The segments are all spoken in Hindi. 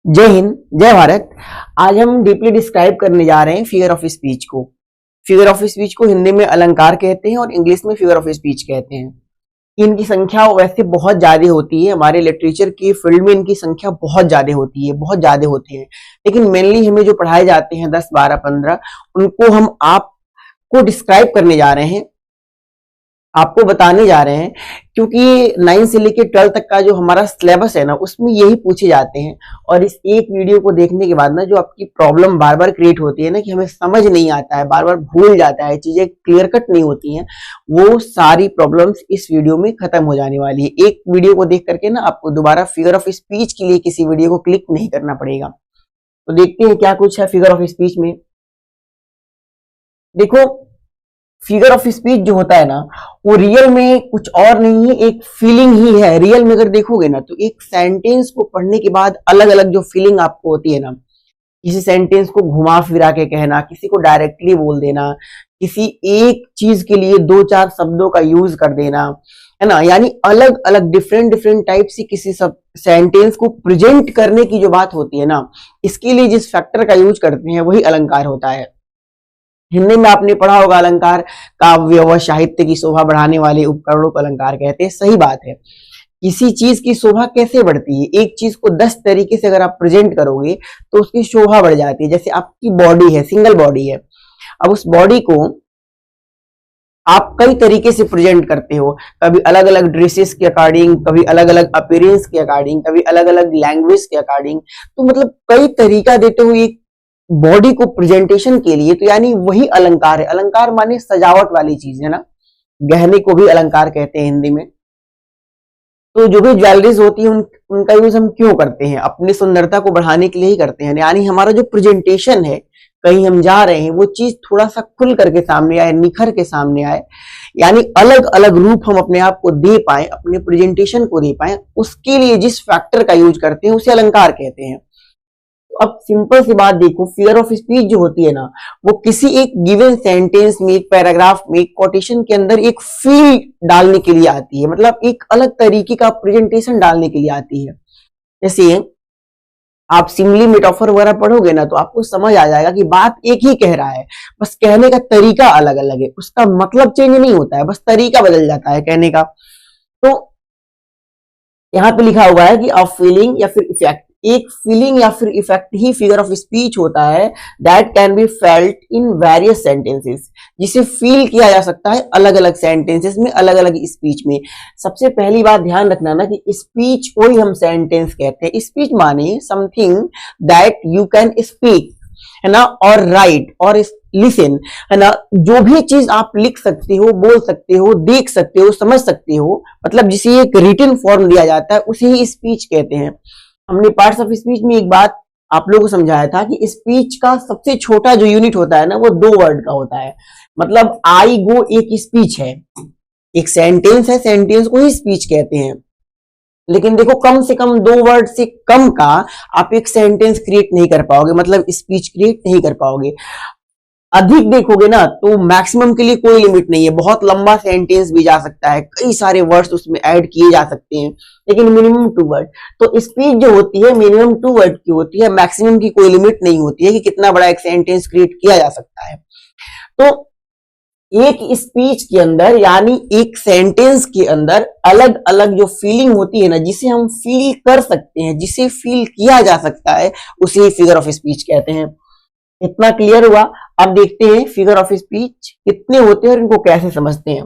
जय हिंद, जय भारत। आज हम डीपली डिस्क्राइब करने जा रहे हैं फिगर ऑफ स्पीच को। फिगर ऑफ स्पीच को हिंदी में अलंकार कहते हैं और इंग्लिश में फिगर ऑफ स्पीच कहते हैं। इनकी संख्या वैसे बहुत ज्यादा होती है, हमारे लिटरेचर की फील्ड में इनकी संख्या बहुत ज्यादा होती है, बहुत ज्यादा होती है। लेकिन मेनली हमें जो पढ़ाए जाते हैं 10, 12, 15, उनको हम आपको डिस्क्राइब करने जा रहे हैं, आपको बताने जा रहे हैं, क्योंकि 9 से लेकर 12 तक का जो हमारा सिलेबस है ना, उसमें यही पूछे जाते हैं। और इस एक वीडियो को देखने के बाद ना, जो आपकी प्रॉब्लम बार बार क्रिएट होती है ना, कि हमें समझ नहीं आता है, बार बार भूल जाता है, चीजें क्लियर कट नहीं होती हैं, वो सारी प्रॉब्लम्स इस वीडियो में खत्म हो जाने वाली है। एक वीडियो को देख करके ना आपको दोबारा फिगर ऑफ स्पीच के लिए किसी वीडियो को क्लिक नहीं करना पड़ेगा। तो देखते हैं क्या कुछ है फिगर ऑफ स्पीच में। देखो, फिगर ऑफ स्पीच जो होता है ना, वो रियल में कुछ और नहीं है, एक फीलिंग ही है। रियल में अगर देखोगे ना, तो एक सेंटेंस को पढ़ने के बाद अलग अलग जो फीलिंग आपको होती है ना, किसी सेंटेंस को घुमा फिरा के कहना, किसी को डायरेक्टली बोल देना, किसी एक चीज के लिए 2-4 शब्दों का यूज कर देना, है ना, यानी अलग अलग डिफरेंट डिफरेंट टाइप से किसी सब सेंटेंस को प्रेजेंट करने की जो बात होती है ना, इसके लिए जिस फैक्टर का यूज करते हैं वही अलंकार होता है। हिंदी में आपने पढ़ा होगा अलंकार, काव्य व साहित्य की शोभा बढ़ाने वाले उपकरणों को अलंकार कहते हैं। सही बात है। किसी चीज की शोभा कैसे बढ़ती है? एक चीज को 10 तरीके से अगर आप प्रेजेंट करोगे तो उसकी शोभा बढ़ जाती है। जैसे आपकी बॉडी है, सिंगल बॉडी है, अब उस बॉडी को आप कई तरीके से प्रेजेंट करते हो, कभी अलग अलग ड्रेसेस के अकॉर्डिंग, कभी अलग अलग अपीयरेंस के अकॉर्डिंग, कभी अलग अलग लैंग्वेज के अकॉर्डिंग। तो मतलब कई तरीका देते हुए एक बॉडी को प्रेजेंटेशन के लिए, तो यानी वही अलंकार है। अलंकार माने सजावट वाली चीज है ना, गहने को भी अलंकार कहते हैं हिंदी में। तो जो भी ज्वेलरीज होती है उनका यूज हम क्यों करते हैं? अपनी सुंदरता को बढ़ाने के लिए ही करते हैं। यानी हमारा जो प्रेजेंटेशन है, कहीं हम जा रहे हैं, वो चीज थोड़ा सा खुल करके सामने आए, निखर के सामने आए, यानी अलग अलग रूप हम अपने आप को दे पाए, अपने प्रेजेंटेशन को दे पाए, उसके लिए जिस फैक्टर का यूज करते हैं उसे अलंकार कहते हैं। अब सिंपल सी बात देखो, फिगर ऑफ स्पीच जो होती है ना, वो किसी एक गिवन सेंटेंस में, एक पैराग्राफ में, एक कोटेशन के अंदर एक फील डालने के लिए आती है, मतलब एक अलग तरीके का प्रेजेंटेशन डालने के लिए आती है। जैसे आप सिमिली मेटाफर वगैरह पढ़ोगे ना, तो आपको समझ आ जाएगा कि बात एक ही कह रहा है, बस कहने का तरीका अलग अलग है, उसका मतलब चेंज नहीं होता है, बस तरीका बदल जाता है कहने का। तो यहाँ पे लिखा हुआ है कि अ फीलिंग या फिर इफेक्ट, एक फीलिंग या फिर effect he figure of speech होता है, that can be felt in various sentences, जिसे फील किया जा सकता है अलग अलग सेंटेंसेस में, अलग अलग स्पीच में। सबसे पहली बात ध्यान रखना ना, कि स्पीच को ही हम सेंटेंस कहते हैं। स्पीच माने something that you can speak, है ना, और राइट और लिसन, है ना, जो भी चीज आप लिख सकते हो, बोल सकते हो, देख सकते हो, समझ सकते हो, मतलब जिसे एक रिटन फॉर्म दिया जाता है, उसे ही स्पीच कहते हैं। हमने पार्ट्स ऑफ स्पीच में एक बात आप लोगों को समझाया था कि स्पीच का सबसे छोटा जो यूनिट होता है ना, वो 2 वर्ड का होता है। मतलब आई गो एक स्पीच है, एक सेंटेंस है, सेंटेंस को ही स्पीच कहते हैं। लेकिन देखो, कम से कम 2 वर्ड से कम का आप एक सेंटेंस क्रिएट नहीं कर पाओगे, मतलब स्पीच क्रिएट नहीं कर पाओगे। अधिक देखोगे ना, तो मैक्सिमम के लिए कोई लिमिट नहीं है, बहुत लंबा सेंटेंस भी जा सकता है, कई सारे वर्ड्स उसमें ऐड किए जा सकते हैं, लेकिन मिनिमम 2 वर्ड। तो स्पीच जो होती है मिनिमम 2 वर्ड की होती है, मैक्सिमम की कोई लिमिट नहीं होती है कि कितना बड़ा एक सेंटेंस क्रिएट किया जा सकता है। तो एक स्पीच के अंदर, यानी एक सेंटेंस के अंदर अलग अलग जो फीलिंग होती है ना, जिसे हम फील कर सकते हैं, जिसे फील किया जा सकता है, उसे फिगर ऑफ स्पीच कहते हैं। इतना क्लियर हुआ? अब देखते हैं फिगर ऑफ स्पीच कितने होते हैं और इनको कैसे समझते हैं।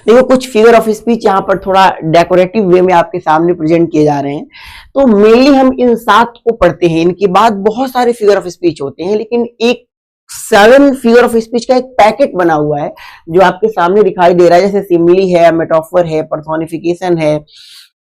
देखो, कुछ फिगर ऑफ स्पीच यहाँ पर थोड़ा डेकोरेटिव वे में आपके सामने प्रेजेंट किए जा रहे हैं। तो मेनली हम इन 7 को पढ़ते हैं, इनके बाद बहुत सारे फिगर ऑफ स्पीच होते हैं, लेकिन एक 7 फिगर ऑफ स्पीच का एक पैकेट बना हुआ है जो आपके सामने दिखाई दे रहा है। जैसे सिमिली है, मेटाफर है, पर्सोनिफिकेशन है,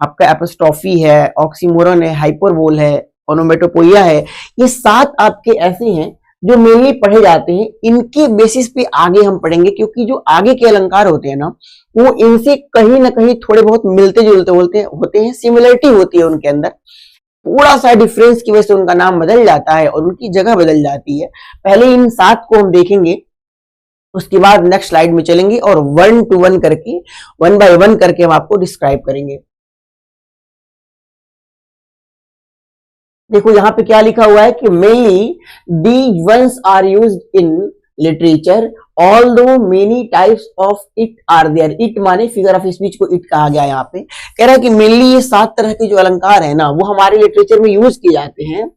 आपका एपोस्ट्रोफी है, ऑक्सीमोरन है, हाइपरबोल है, ओनोमेटोपोइया है। ये 7 आपके ऐसे हैं जो मेनली पढ़े जाते हैं। इनके बेसिस पे आगे हम पढ़ेंगे, क्योंकि जो आगे के अलंकार होते हैं ना, वो इनसे कहीं ना कहीं थोड़े बहुत मिलते जुलते होते हैं, सिमिलरिटी होती है उनके अंदर। थोड़ा सा डिफरेंस की वजह से उनका नाम बदल जाता है और उनकी जगह बदल जाती है। पहले इन 7 को हम देखेंगे, उसके बाद नेक्स्ट स्लाइड में चलेंगे और 1 to 1 करके, 1 by 1 करके हम आपको डिस्क्राइब करेंगे। देखो यहाँ पे क्या लिखा हुआ है कि mainly these ones are used in literature although many types of it are there. It माने फिगर ऑफ स्पीच को इट कहा गया। यहाँ पे कह रहा है कि मेनली ये 7 तरह के जो अलंकार है ना वो हमारे लिटरेचर में यूज किए जाते हैं।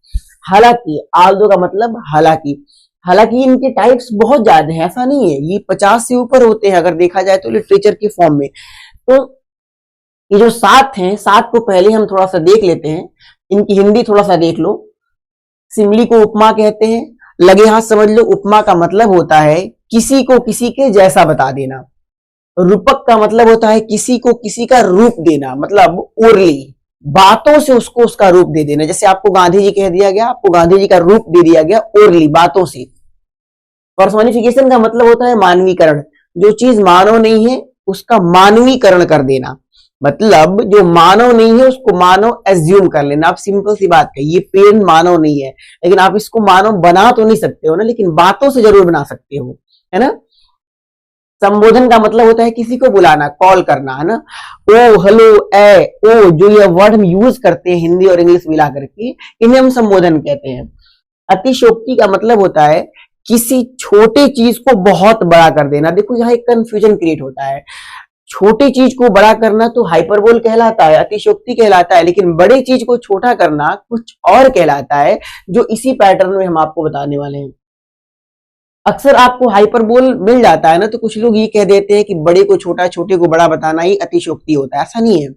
हालांकि ऑल्दो का मतलब हालांकि, हालांकि इनके टाइप्स बहुत ज्यादा हैं, ऐसा नहीं है, ये 50 से ऊपर होते हैं अगर देखा जाए तो लिटरेचर के फॉर्म में। तो ये जो 7 हैं, 7 को पहले हम थोड़ा सा देख लेते हैं, इनकी हिंदी थोड़ा सा देख लो। सिमली को उपमा कहते हैं, लगे हाथ समझ लो। उपमा का मतलब होता है किसी को किसी के जैसा बता देना। रूपक का मतलब होता है किसी को किसी का रूप देना, मतलब ओरली, बातों से उसको उसका रूप दे देना। जैसे आपको गांधी जी कह दिया गया, आपको गांधी जी का रूप दे दिया गया ओरली, बातों से। पर्सोनिफिकेशन का मतलब होता है मानवीकरण, जो चीज मानव नहीं है उसका मानवीकरण कर देना, मतलब जो मानव नहीं है उसको मानव एज्यूम कर लेना। आप सिंपल सी बात है, ये पेन मानव नहीं है लेकिन आप इसको मानव बना तो नहीं सकते हो ना, लेकिन बातों से जरूर बना सकते हो, है ना। संबोधन का मतलब होता है किसी को बुलाना, कॉल करना, है ना। ओ, हेलो, ए, ओ, जो ये वर्ड हम यूज करते हैं हिंदी और इंग्लिश मिला करके, इन्हें हम संबोधन कहते हैं। अतिशयोक्ति का मतलब होता है किसी छोटे चीज को बहुत बड़ा कर देना। देखो यहाँ एक कंफ्यूजन क्रिएट होता है, छोटी चीज को बड़ा करना तो हाइपरबोल कहलाता है, अतिशयोक्ति कहलाता है, लेकिन बड़ी चीज को छोटा करना कुछ और कहलाता है, जो इसी पैटर्न में हम आपको बताने वाले हैं। अक्सर आपको हाइपरबोल मिल जाता है ना, तो कुछ लोग ये कह देते हैं कि बड़े को छोटा, छोटे को बड़ा बताना ही अतिशयोक्ति होता है। ऐसा नहीं है,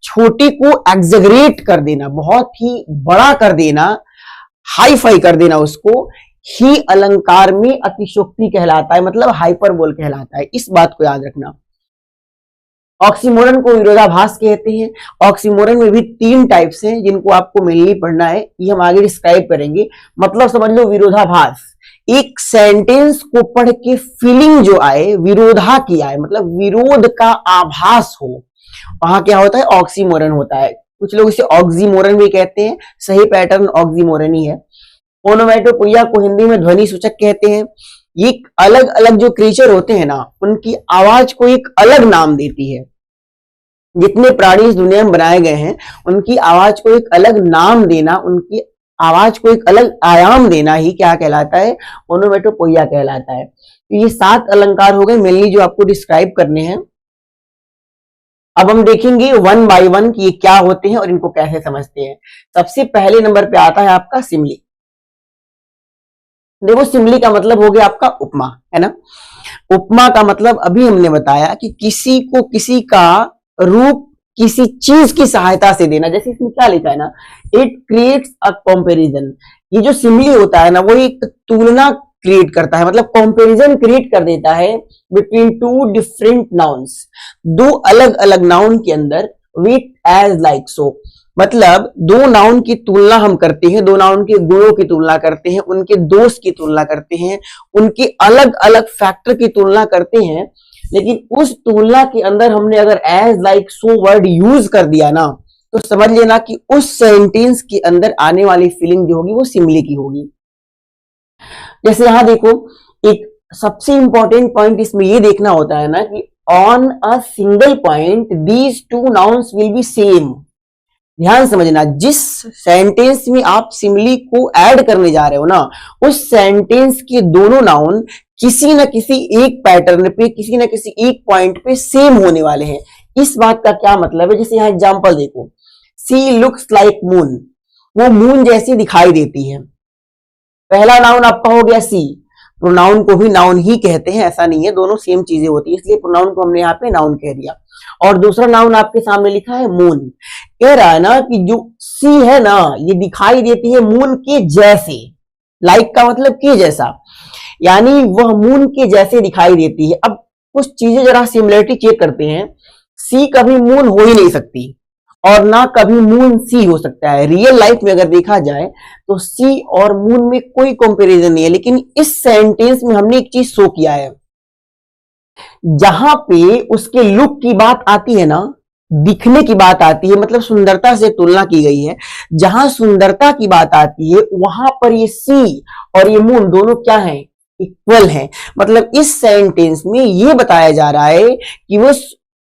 छोटे को एग्जेगरेट कर देना, बहुत ही बड़ा कर देना, हाई फाई कर देना, उसको ही अलंकार में अतिशयोक्ति कहलाता है, मतलब हाइपरबोल कहलाता है। इस बात को याद रखना। ऑक्सीमोरन को विरोधाभास कहते हैं। ऑक्सीमोरन में भी 3 टाइप्स हैं जिनको आपको मेनली पढ़ना है, ये हम आगे डिस्क्राइब करेंगे। मतलब समझ लो विरोधाभास, एक सेंटेंस को पढ़ के फीलिंग जो आए, विरोधा की आए, मतलब विरोध का आभास हो, वहां क्या होता है, ऑक्सीमोरन होता है। कुछ लोग इसे ऑक्सीमोरन भी कहते हैं, सही पैटर्न ऑक्सीमोरन ही है। ओनोमैटोपोइया को हिंदी में ध्वनि सूचक कहते हैं। ये अलग अलग जो क्रिएचर होते हैं ना, उनकी आवाज को एक अलग नाम देती है। जितने प्राणी इस दुनिया में बनाए गए हैं उनकी आवाज को एक अलग नाम देना, उनकी आवाज को एक अलग आयाम देना ही क्या कहलाता है, ओनोमैटोपोइया कहलाता है। तो ये 7 अलंकार हो गए मेनली जो आपको डिस्क्राइब करने हैं। अब हम देखेंगे 1 बाय 1 कि ये क्या होते हैं और इनको कैसे समझते हैं। सबसे पहले नंबर पे आता है आपका सिमली। देखो सिमली का मतलब हो गया आपका उपमा, है ना। उपमा का मतलब अभी हमने बताया कि किसी को किसी का रूप किसी चीज की सहायता से देना। जैसे इसमें क्या लिखा है ना, इट क्रिएट्स अ कंपैरिजन। ये जो सिमली होता है ना वो एक तुलना क्रिएट करता है, मतलब कंपैरिजन क्रिएट कर देता है बिटवीन 2 डिफरेंट नाउन्स, 2 अलग अलग नाउन के अंदर, विथ एज लाइक सो। मतलब 2 नाउन की तुलना हम करते हैं, 2 नाउन के गुणों की तुलना करते हैं, उनके दोष की तुलना करते हैं, उनके अलग अलग फैक्टर की तुलना करते हैं। लेकिन उस तुलना के अंदर हमने अगर as like so word use कर दिया ना, तो समझ लेना कि उस सेंटेंस के अंदर आने वाली फीलिंग जो होगी वो सिमली की होगी। जैसे यहां देखो, एक सबसे इंपॉर्टेंट पॉइंट इसमें ये देखना होता है ना कि on a single point these 2 nouns will be same. ध्यान समझना, जिस सेंटेंस में आप सिमली को ऐड करने जा रहे हो ना, उस सेंटेंस के दोनों नाउन किसी न किसी एक पैटर्न पे, किसी न किसी एक पॉइंट पे सेम होने वाले हैं। इस बात का क्या मतलब है, जैसे यहां एग्जांपल देखो, सी लुक्स लाइक मून, वो मून जैसी दिखाई देती है। पहला नाउन आपका हो गया सी। प्रोनाउन को भी नाउन ही कहते हैं, ऐसा नहीं है, दोनों सेम चीजें होती है, इसलिए प्रोनाउन को हमने यहाँ पे नाउन कह दिया। और दूसरा नाउन आपके सामने लिखा है मून। कह रहा है ना कि जो सी है ना, ये दिखाई देती है मून के जैसे। लाइक का मतलब के जैसा, यानी वह मून के जैसे दिखाई देती है। अब कुछ चीजें जरा सिमिलरिटी चेक करते हैं। सी कभी मून हो ही नहीं सकती और ना कभी मून सी हो सकता है। रियल लाइफ में अगर देखा जाए तो सी और मून में कोई कंपैरिजन नहीं है, लेकिन इस सेंटेंस में हमने एक चीज शो किया है। जहां पे उसके लुक की बात आती है ना, दिखने की बात आती है, मतलब सुंदरता से तुलना की गई है, जहां सुंदरता की बात आती है वहां पर ये सी और ये मून दोनों क्या है, इक्वल है। मतलब इस सेंटेंस में ये बताया जा रहा है कि वो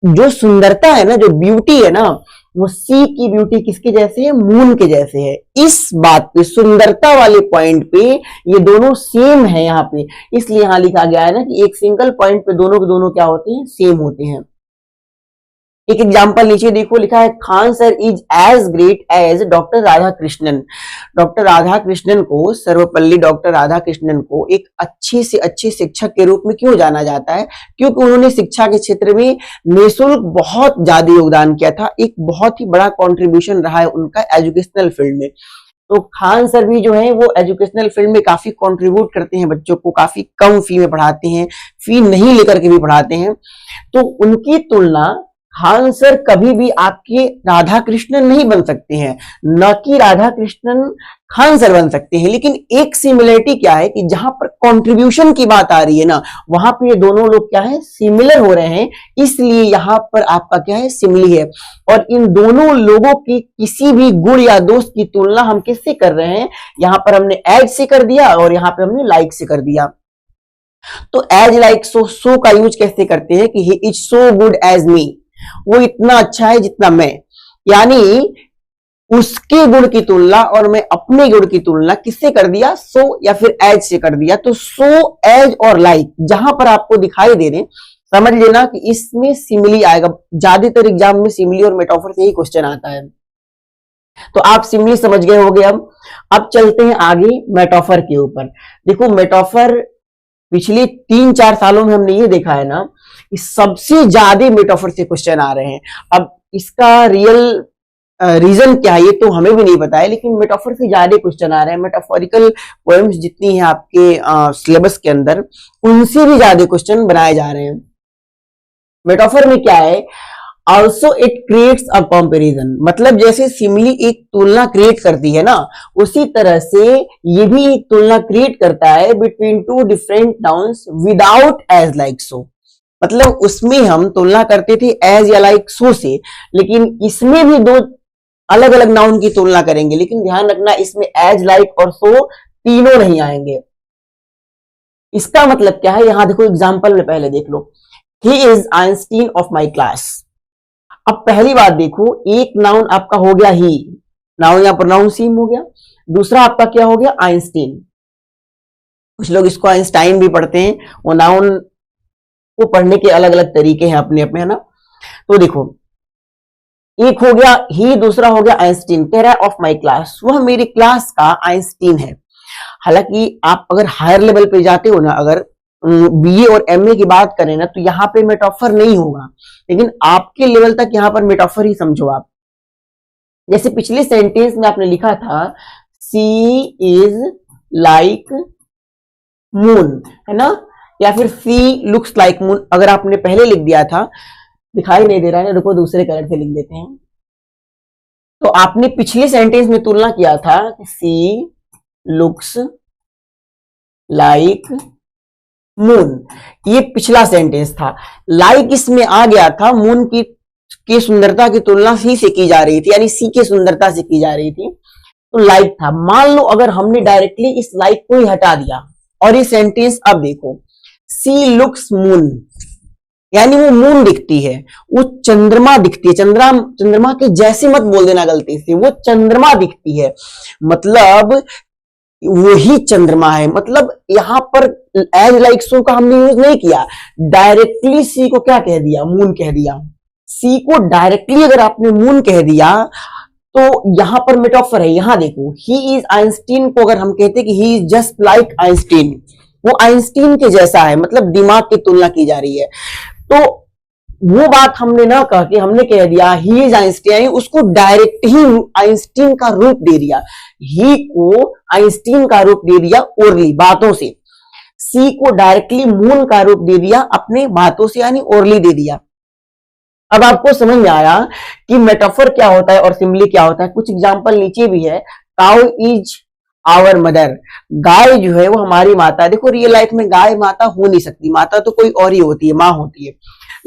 जो सुंदरता है ना, जो ब्यूटी है ना, वो सी की ब्यूटी किसके जैसे है, मून के जैसे है। इस बात पे, सुंदरता वाले पॉइंट पे ये दोनों सेम है यहाँ पे, इसलिए यहां लिखा गया है ना कि एक सिंगल पॉइंट पे दोनों के दोनों क्या होते हैं, सेम होते हैं। एक एग्जाम्पल नीचे देखो, लिखा है Khan sir is as great as doctor Radhakrishnan. Doctor Radhakrishnan को, सर्वपल्ली डॉक्टर राधा कृष्णन को एक अच्छे से अच्छे शिक्षक के रूप में क्यों जाना जाता है, क्योंकि उन्होंने शिक्षा के क्षेत्र में निःशुल्क बहुत ज्यादा योगदान किया था। एक बहुत ही बड़ा कंट्रीब्यूशन रहा है उनका एजुकेशनल फील्ड में। तो खान सर भी जो है वो एजुकेशनल फील्ड में काफी कंट्रीब्यूट करते हैं, बच्चों को काफी कम फी में पढ़ाते हैं, फी नहीं लेकर के भी पढ़ाते हैं। तो उनकी तुलना खान सर कभी भी आपके राधा कृष्णन नहीं बन सकते हैं, न कि राधा कृष्णन खान सर बन सकते हैं। लेकिन एक सिमिलरिटी क्या है कि जहां पर कंट्रीब्यूशन की बात आ रही है ना, वहां पे ये दोनों लोग क्या है, सिमिलर हो रहे हैं, इसलिए यहां पर आपका क्या है, सिमिली है। और इन दोनों लोगों की किसी भी गुण या दोष की तुलना हम किससे कर रहे हैं, यहां पर हमने एज से कर दिया और यहां पर हमने लाइक से कर दिया। तो एज लाइक सो का यूज कैसे करते हैं कि he is so good as me, वो इतना अच्छा है जितना मैं, यानी उसके गुण की तुलना और मैं अपने गुण की तुलना किससे कर दिया, सो या फिर एज से कर दिया। तो सो, एज और लाइक जहां पर आपको दिखाई दे रहे, समझ लेना कि इसमें सिमिली आएगा। ज्यादातर एग्जाम में सिमिली और मेटाफर से ही क्वेश्चन आता है, तो आप सिमिली समझ गए होंगे। अब चलते हैं आगे मेटाफर के ऊपर। देखो मेटाफर पिछले 3-4 सालों में हमने ये देखा है ना कि सबसे ज्यादा मेटाफर से क्वेश्चन आ रहे हैं। अब इसका रियल रीजन क्या है ये तो हमें भी नहीं पता है, लेकिन मेटाफर से ज्यादा क्वेश्चन आ रहे हैं। मेटाफोरिकल पोएम्स जितनी है आपके सिलेबस के अंदर, उनसे भी ज्यादा क्वेश्चन बनाए जा रहे हैं। मेटाफर में क्या है, also it creates a comparison, मतलब जैसे सिमिली एक तुलना क्रिएट करती है ना, उसी तरह से ये भी एक तुलना क्रिएट करता है between two different nouns without as like so. मतलब उसमें हम तुलना करते थे एज या लाइक सो से, लेकिन इसमें भी दो अलग अलग नाउन की तुलना करेंगे, लेकिन ध्यान रखना इसमें एज लाइक और सो तीनों नहीं आएंगे। इसका मतलब क्या है, यहां देखो एग्जाम्पल में पहले देख लो, he is Einstein of my class. अब पहली बात देखो, एक नाउन आपका हो गया ही, नाउन या प्रोनाउन सेम हो गया। दूसरा आपका क्या हो गया, आइंस्टीन। कुछ लोग इसको आइंस्टाइन भी पढ़ते हैं, वो नाउन को पढ़ने के अलग अलग तरीके हैं अपने अपने, है ना। तो देखो एक हो गया ही, दूसरा हो गया आइंस्टीन। कह रहा है ऑफ माई क्लास, वह मेरी क्लास का आइंस्टीन है। हालांकि आप अगर हायर लेवल पे जाते हो ना, अगर बीए और एमए की बात करें ना, तो यहाँ पे मेटाफर नहीं होगा, लेकिन आपके लेवल तक यहाँ पर मेटाफर ही समझो आप। जैसे पिछले सेंटेंस में आपने लिखा था सी इज लाइक मून, है ना, या फिर सी लुक्स लाइक मून। अगर आपने पहले लिख दिया था, दिखाई नहीं दे रहा है, रुको दूसरे कलर से लिख देते हैं। तो आपने पिछले सेंटेंस में तुलना किया था कि सी लुक्स लाइक मून, ये पिछला सेंटेंस था। लाइक इसमें आ गया था, मून की सुंदरता की तुलना सी से की जा रही थी, यानी सी की सुंदरता से की जा रही थी, तो लाइक था। मान लो अगर हमने डायरेक्टली इस लाइक को ही हटा दिया और ये सेंटेंस अब देखो, सी लुक्स मून, यानी वो मून दिखती है, वो चंद्रमा दिखती है। चंद्रमा के जैसे मत बोल देना गलती से, वो चंद्रमा दिखती है, मतलब वही चंद्रमा है। मतलब यहां पर एज लाइक सो का हमने यूज नहीं किया, डायरेक्टली सी को क्या कह दिया, मून कह दिया। सी को डायरेक्टली अगर आपने मून कह दिया तो यहां पर मेटाफर है। यहां देखो, ही इज आइंस्टीन को अगर हम कहते कि he is just like Einstein, वो आइंस्टीन के जैसा है, मतलब दिमाग की तुलना की जा रही है। तो वो बात हमने ना कहा कि हमने कह दिया ही इज आइंस्टीन, उसको डायरेक्ट ही आइंस्टीन का रूप दे दिया, ही को आइंस्टीन का रूप दे दिया ओरली, बातों से। सी को डायरेक्टली मून का रूप दे दिया अपने बातों से, यानी ओरली दे दिया। अब आपको समझ में आया कि मेटाफर क्या होता है और सिमिली क्या होता है। कुछ एग्जांपल नीचे भी है, काउ इज आवर मदर, गाय जो है वो हमारी माता है। देखो रियल लाइफ में गाय माता हो नहीं सकती, माता तो कोई और ही होती है, माँ होती है,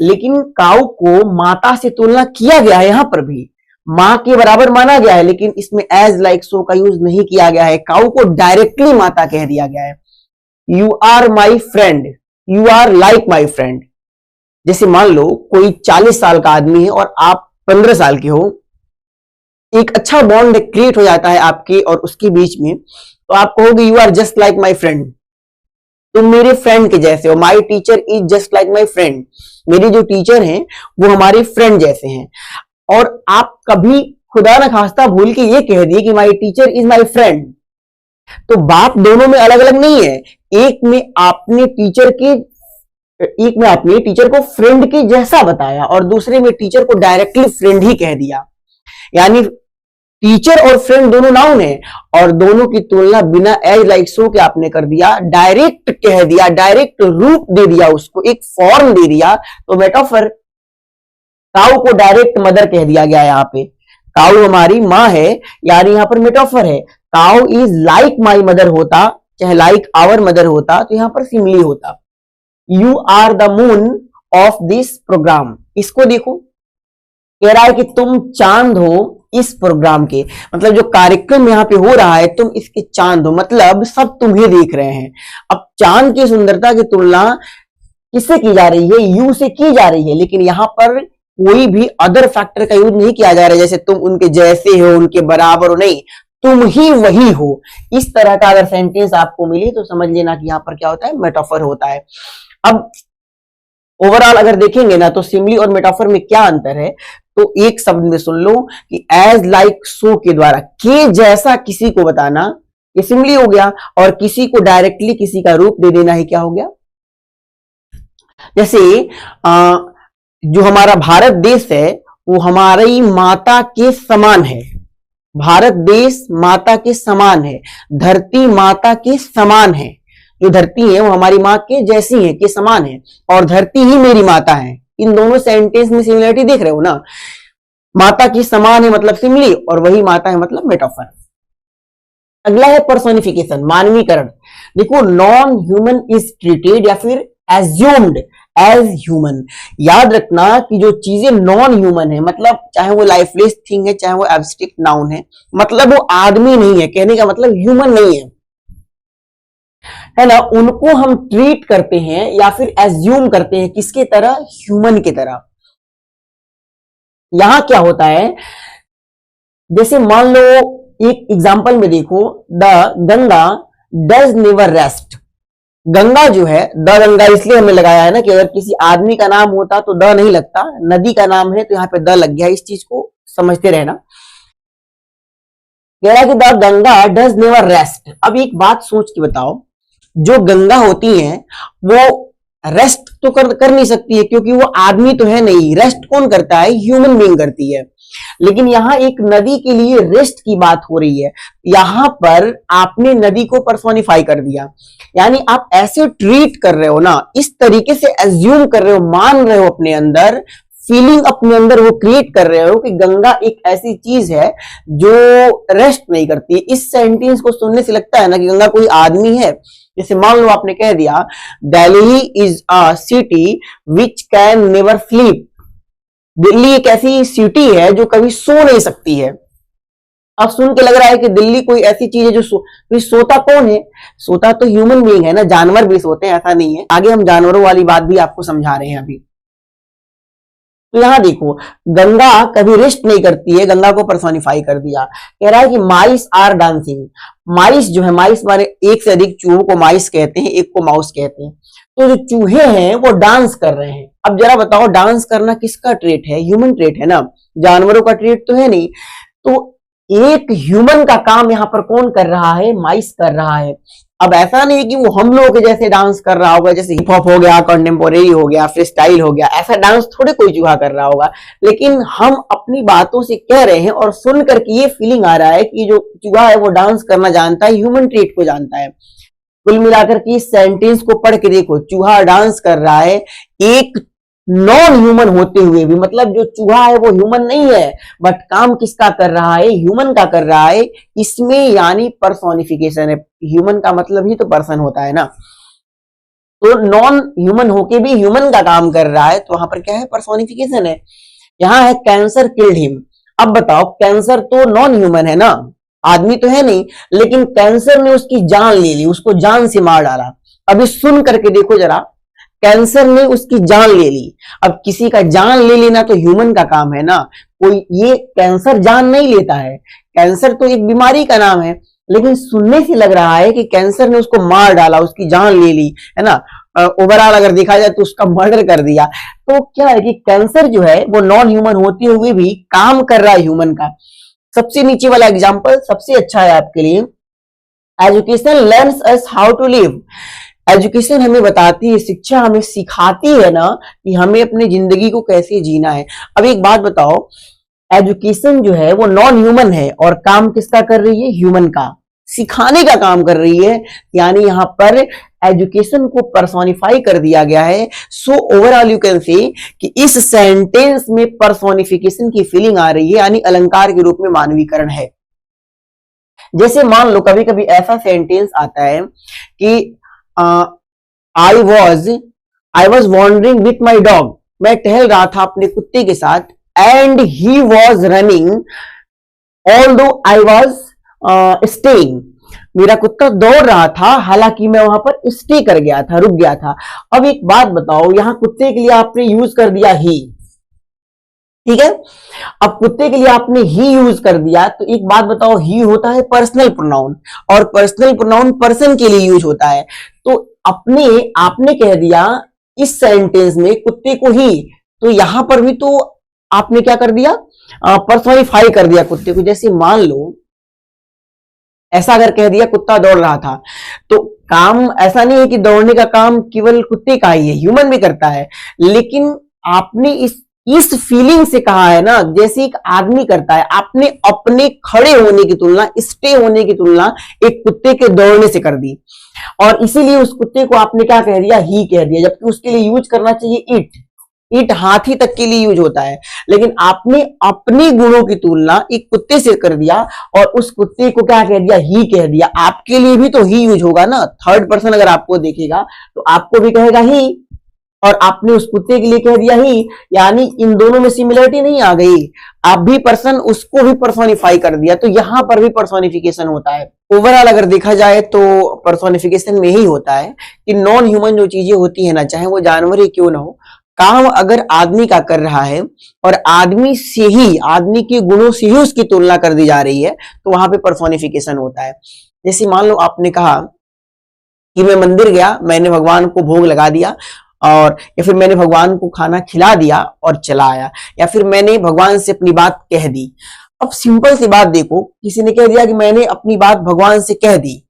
लेकिन काऊ को माता से तुलना किया गया है, यहां पर भी माँ के बराबर माना गया है, लेकिन इसमें एज लाइक सो का यूज नहीं किया गया है, काऊ को डायरेक्टली माता कह दिया गया है। You are my friend, you are like my friend. जैसे मान लो कोई 40 साल का आदमी है और आप 15 साल के हो, एक अच्छा बॉन्ड क्रिएट हो जाता है आपके और उसके बीच में, तो आप कहोगे you are just like my friend, तुम मेरे फ्रेंड के जैसे हो। My teacher is just like my friend, मेरे जो टीचर हैं वो हमारे फ्रेंड जैसे हैं। और आप कभी खुदा न खास्ता भूल के ये कह दिए कि माई टीचर इज माई फ्रेंड, तो बात दोनों में अलग अलग नहीं है। एक में आपने टीचर को फ्रेंड के जैसा बताया और दूसरे में टीचर को डायरेक्टली फ्रेंड ही कह दिया। यानी टीचर और फ्रेंड दोनों नाउन है और दोनों की तुलना बिना एज लाइक सो के आपने कर दिया, डायरेक्ट कह दिया, डायरेक्ट रूप दे दिया, उसको एक फॉर्म दे दिया। तो मेटाफर, काऊ को डायरेक्ट मदर कह दिया गया यहाँ पे, काऊ हमारी माँ है, यानी यहाँ पर मेटाफर है। काऊ इज लाइक माई मदर होता, चाहे लाइक आवर मदर होता, तो यहाँ पर सिमिली होता। You are the moon of this programme, इसको देखो, कह रहा है कि तुम चांद हो इस प्रोग्राम के, मतलब जो कार्यक्रम यहाँ पे हो रहा है तुम इसके चांद हो, मतलब सब तुम्हें देख रहे हैं। अब चांद की सुंदरता की तुलना किससे की जा रही है? यू से की जा रही है, लेकिन यहाँ पर कोई भी अदर फैक्टर का यूज नहीं किया जा रहा है, जैसे तुम उनके जैसे हो, उनके बराबर हो, नहीं, तुम ही वही हो। इस तरह का अगर सेंटेंस आपको मिले तो समझ लेना कि यहाँ पर क्या होता है, मेटाफर होता है। अब ओवरऑल अगर देखेंगे ना तो सिमिली और मेटाफर में क्या अंतर है, तो एक शब्द में सुन लो कि एज लाइक सो के द्वारा के जैसा किसी को बताना, ये सिमिली हो गया, और किसी को डायरेक्टली किसी का रूप दे देना ही क्या हो गया। जैसे जो हमारा भारत देश है वो हमारी माता के समान है, भारत देश माता के समान है, धरती माता के समान है, जो धरती है वो हमारी माँ के जैसी है, के समान है, और धरती ही मेरी माता है। इन दोनों सेंटेंस में सिमिलरिटी देख रहे हो ना, माता की समान है मतलब सिमिली, और वही माता है मतलब मेटाफर। अगला है पर्सोनिफिकेशन, मानवीकरण। देखो, नॉन ह्यूमन इज ट्रीटेड या फिर एज्यूम्ड एज ह्यूमन। याद रखना कि जो चीजें नॉन ह्यूमन है, मतलब चाहे वो लाइफलेस थिंग है, चाहे वो एब्स्ट्रैक्ट नाउन है, मतलब वो आदमी नहीं है, कहने का मतलब ह्यूमन नहीं है ना, उनको हम ट्रीट करते हैं या फिर एज्यूम करते हैं किसके तरह? ह्यूमन की तरह। यहां क्या होता है, जैसे मान लो एक एग्जांपल में देखो, the Ganga does never rest. Ganga जो है, द गंगा इसलिए हमने लगाया है ना कि अगर किसी आदमी का नाम होता तो द नहीं लगता, नदी का नाम है तो यहाँ पे द लग गया, इस चीज को समझते रहना। कह रहा है कि the Ganga does never rest. अब एक बात सोच के बताओ, जो गंगा होती है वो रेस्ट तो कर नहीं सकती है, क्योंकि वो आदमी तो है नहीं। रेस्ट कौन करता है? ह्यूमन बीइंग करती है। लेकिन यहां एक नदी के लिए रेस्ट की बात हो रही है, यहां पर आपने नदी को पर्सोनिफाई कर दिया, यानी आप ऐसे ट्रीट कर रहे हो ना, इस तरीके से एज्यूम कर रहे हो, मान रहे हो, अपने अंदर फीलिंग अपने अंदर वो क्रिएट कर रहे हो कि गंगा एक ऐसी चीज है जो रेस्ट नहीं करती। इस सेंटेंस को सुनने से लगता है ना कि गंगा कोई आदमी है। जैसे मान लो आपने कह दिया Delhi is a city which can never sleep. Delhi एक ऐसी सिटी है जो कभी सो नहीं सकती है। अब सुन के लग रहा है कि दिल्ली कोई ऐसी चीज है जो सोता कौन है? सोता तो ह्यूमन बीइंग है ना, जानवर भी सोते हैं, ऐसा नहीं है। आगे हम जानवरों वाली बात भी आपको समझा रहे हैं अभी। तो यहां देखो, गंगा कभी रेस्ट नहीं करती है, गंगा को पर्सोनिफाई कर दिया। कह रहा है कि माइस आर डांसिंग। माइस जो है, माइस माने एक से अधिक चूहों को माइस कहते हैं, एक को माउस कहते हैं। तो जो चूहे हैं वो डांस कर रहे हैं। अब जरा बताओ, डांस करना किसका ट्रेट है? ह्यूमन ट्रेट है ना, जानवरों का ट्रेट तो है नहीं। तो एक ह्यूमन का काम यहाँ पर कौन कर रहा है? माइस कर रहा है। अब ऐसा नहीं कि वो हम लोगों के जैसे डांस कर रहा होगा, जैसे हिप हॉप हो गया, कंटेम्पोरेरी हो गया, फ्री स्टाइल हो गया, ऐसा डांस थोड़े कोई चूहा कर रहा होगा। लेकिन हम अपनी बातों से कह रहे हैं और सुन करके ये फीलिंग आ रहा है कि जो चूहा है वो डांस करना जानता है, ह्यूमन ट्रेट को जानता है। कुल मिलाकर के इस सेंटेंस को पढ़ के देखो, चूहा डांस कर रहा है एक नॉन ह्यूमन होते हुए भी, मतलब जो चूहा है वो ह्यूमन नहीं है, बट काम किसका कर रहा है? ह्यूमन का कर रहा है। इसमें यानी पर्सोनिफिकेशन है। ह्यूमन का मतलब ही तो पर्सन होता है ना, तो नॉन ह्यूमन होके भी ह्यूमन का काम कर रहा है, तो वहां पर क्या है? पर्सोनिफिकेशन है। यहां है कैंसर किल्ड हिम। अब बताओ, कैंसर तो नॉन ह्यूमन है ना, आदमी तो है नहीं, लेकिन कैंसर ने उसकी जान ले ली, उसको जान से मार डाला। अभी सुन करके देखो जरा, कैंसर ने उसकी जान ले ली। अब किसी का जान ले लेना तो ह्यूमन का काम है ना, कोई ये कैंसर जान नहीं लेता है, कैंसर तो एक बीमारी का नाम है, लेकिन सुनने से लग रहा है कि कैंसर ने उसको मार डाला, उसकी जान ले ली, है ना। ओवरऑल अगर देखा जाए तो उसका मर्डर कर दिया। तो क्या है कि कैंसर जो है वो नॉन ह्यूमन होते हुए भी काम कर रहा है ह्यूमन का। सबसे नीचे वाला एग्जांपल सबसे अच्छा है आपके लिए। Education learns us how to live. Education हमें बताती है, शिक्षा हमें सिखाती है ना कि हमें अपनी जिंदगी को कैसे जीना है। अब एक बात बताओ, एजुकेशन जो है वो नॉन ह्यूमन है और काम किसका कर रही है? ह्यूमन का, सिखाने का काम कर रही है। यानी यहां पर एजुकेशन को पर्सोनिफाई कर दिया गया है। So overall you can say कि इस सेंटेंस में पर्सोनिफिकेशन की फीलिंग आ रही है, यानी अलंकार के रूप में मानवीकरण है। जैसे मान लो कभी कभी ऐसा सेंटेंस आता है कि I was wandering with my dog, मैं टहल रहा था अपने कुत्ते के साथ, and he was running although I was staying. मेरा कुत्ता दौड़ रहा था, हालांकि मैं वहां पर स्टे कर गया था, रुक गया था। अब एक बात बताओ, यहां कुत्ते के लिए आपने यूज कर दिया ही, ठीक है। अब कुत्ते के लिए आपने ही यूज कर दिया, तो एक बात बताओ, ही होता है पर्सनल प्रोनाउन, और पर्सनल प्रोनाउन पर्सन के लिए यूज होता है। तो आपने कह दिया इस सेंटेंस में कुत्ते को ही, तो यहां पर भी तो आपने क्या कर दिया? पर्सोनिफाई कर दिया कुत्ते को। जैसे मान लो ऐसा अगर कह दिया कुत्ता दौड़ रहा था, तो काम ऐसा नहीं है कि दौड़ने का काम केवल कुत्ते का ही है, ह्यूमन भी करता है, लेकिन आपने इस फीलिंग से कहा है ना, जैसे एक आदमी करता है। आपने अपने खड़े होने की तुलना, स्टे होने की तुलना एक कुत्ते के दौड़ने से कर दी, और इसीलिए उस कुत्ते को आपने क्या कह दिया? ही कह दिया, जबकि उसके लिए यूज करना चाहिए इट। इट हाथी तक के लिए यूज होता है, लेकिन आपने अपनी गुणों की तुलना एक कुत्ते से कर दिया और उस कुत्ते को क्या कह दिया? ही कह दिया। आपके लिए भी तो ही यूज होगा ना, थर्ड पर्सन अगर आपको देखेगा तो आपको भी कहेगा ही, और आपने उस कुत्ते के लिए कह दिया ही, यानी इन दोनों में सिमिलरिटी नहीं आ गई। आप भी पर्सन, उसको भी पर्सोनिफाई कर दिया, तो यहां पर भी पर्सोनिफिकेशन होता है। ओवरऑल अगर देखा जाए तो पर्सोनिफिकेशन में ही होता है कि नॉन ह्यूमन जो चीजें होती है ना, चाहे वो जानवर ही क्यों ना हो, काम अगर आदमी का कर रहा है और आदमी से ही, आदमी के गुणों से ही उसकी तुलना कर दी जा रही है, तो वहां पे पर्सोनिफिकेशन होता है। जैसे मान लो आपने कहा कि मैं मंदिर गया, मैंने भगवान को भोग लगा दिया, और या फिर मैंने भगवान को खाना खिला दिया और चला आया, या फिर मैंने भगवान से अपनी बात कह दी। अब सिंपल सी बात देखो, किसी ने कह दिया कि मैंने अपनी बात भगवान से कह दी,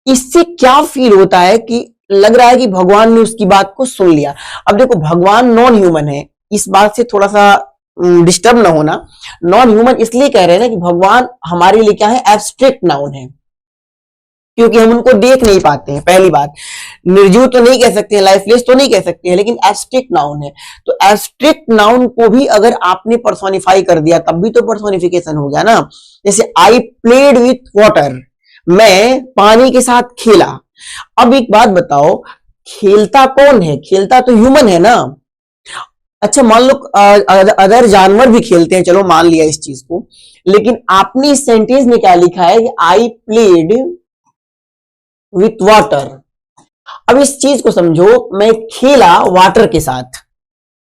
इससे क्या फील होता है कि लग रहा है कि भगवान ने उसकी बात को सुन लिया। अब देखो, भगवान नॉन ह्यूमन है, इस बात से थोड़ा सा डिस्टर्ब ना होना। नॉन ह्यूमन इसलिए कह रहे हैं ना कि भगवान हमारे लिए क्या है? एब्स्ट्रैक्ट नाउन है, क्योंकि हम उनको देख नहीं पाते हैं। पहली बात, निर्जीव तो नहीं कह सकते हैं, लाइफलेस तो नहीं कह सकते हैं, लेकिन एब्स्ट्रैक्ट नाउन है। तो एब्स्ट्रैक्ट नाउन को भी अगर आपने पर्सोनिफाई कर दिया, तब भी तो पर्सोनिफिकेशन हो गया ना। जैसे आई प्लेड विथ वाटर, मैं पानी के साथ खेला। अब एक बात बताओ, खेलता कौन है? खेलता तो ह्यूमन है ना। अच्छा मान लो अदर जानवर भी खेलते हैं, चलो मान लिया इस चीज को, लेकिन आपने इस सेंटेंस में क्या लिखा है कि आई प्लेड विथ वाटर। अब इस चीज को समझो, मैं खेला वाटर के साथ,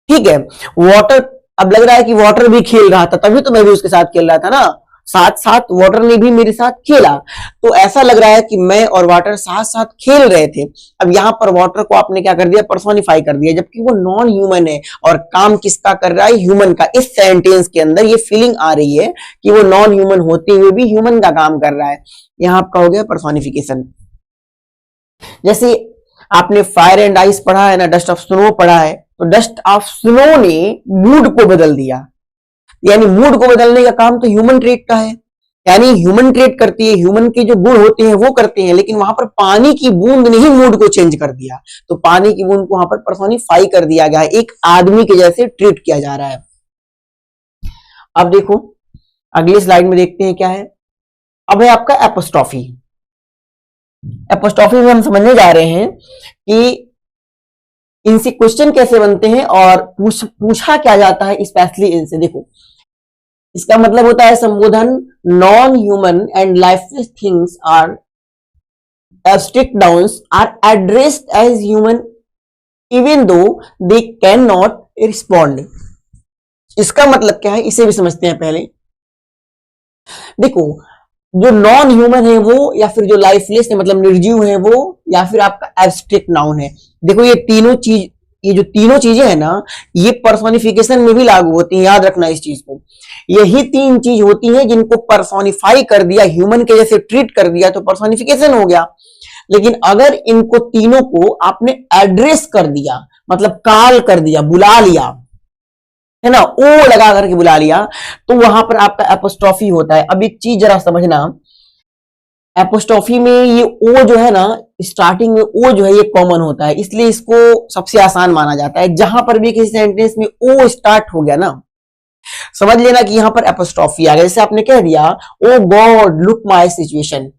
ठीक है। वाटर, अब लग रहा है कि वाटर भी खेल रहा था, तभी तो मैं भी उसके साथ खेल रहा था ना, साथ साथ वाटर ने भी मेरे साथ खेला। तो ऐसा लग रहा है कि मैं और वाटर साथ साथ खेल रहे थे। अब यहां पर वाटर को आपने क्या कर दिया? पर्सोनिफाई कर दिया, जबकि वो नॉन ह्यूमन है और काम किसका कर रहा है? ह्यूमन का। इस सेंटेंस के अंदर ये फीलिंग आ रही है कि वो नॉन ह्यूमन होते हुए भी ह्यूमन का काम कर रहा है। यहां आपका हो गया पर्सोनिफिकेशन। जैसे आपने फायर एंड आइस पढ़ा है ना, डस्ट ऑफ स्नो पढ़ा है, तो डस्ट ऑफ स्नो ने मूड को बदल दिया, यानी मूड को बदलने का काम तो ह्यूमन ट्रेट का है, यानी ह्यूमन ट्रेट करती है, ह्यूमन के जो गुण होते हैं वो करते हैं, लेकिन वहां पर पानी की बूंद ने ही मूड को चेंज कर दिया। तो पानी की बूंद को वहां पर पर्सोनिफाई कर दिया गया है, एक आदमी के जैसे ट्रीट किया जा रहा है। अब देखो अगली स्लाइड में देखते हैं क्या है। अब है आपका एपोस्ट्रॉफी। एपोस्ट्रॉफी में हम समझने जा रहे हैं कि इनसे क्वेश्चन कैसे बनते हैं और पूछा क्या जाता है, स्पेशली इनसे। देखो, इसका मतलब होता है संबोधन, non human and lifeless things are abstract nouns are addressed as human even though they can not respond. इसका मतलब क्या है, इसे भी समझते हैं पहले। देखो, जो नॉन ह्यूमन है वो, या फिर जो लाइफलेस है मतलब निर्जीव है वो, या फिर आपका एब्स्ट्रैक्ट नाउन है। देखो ये तीनों चीज, ये जो तीनों चीजें हैं ना, ये पर्सोनिफिकेशन में भी लागू होती हैं, याद रखना इस चीज को। यही तीन चीज होती हैं जिनको पर्सोनिफाई कर दिया, ह्यूमन के जैसे ट्रीट कर दिया तो पर्सोनिफिकेशन हो गया। लेकिन अगर इनको तीनों को आपने एड्रेस कर दिया, मतलब कॉल कर दिया, बुला लिया, है ना, ओ लगा करके बुला लिया, तो वहां पर आपका एपोस्ट्रोफी होता है। अब एक चीज जरा समझना, एपोस्ट्रोफी में ये ओ जो है ना, स्टार्टिंग में ओ जो है ये कॉमन होता है, इसलिए इसको सबसे आसान माना जाता है। जहां पर भी किसी सेंटेंस में ओ स्टार्ट हो गया ना, समझ लेना कि यहां पर एपोस्ट्रोफी आ गया। जैसे आपने कह दिया, ओ गॉड लुक माय सिचुएशन,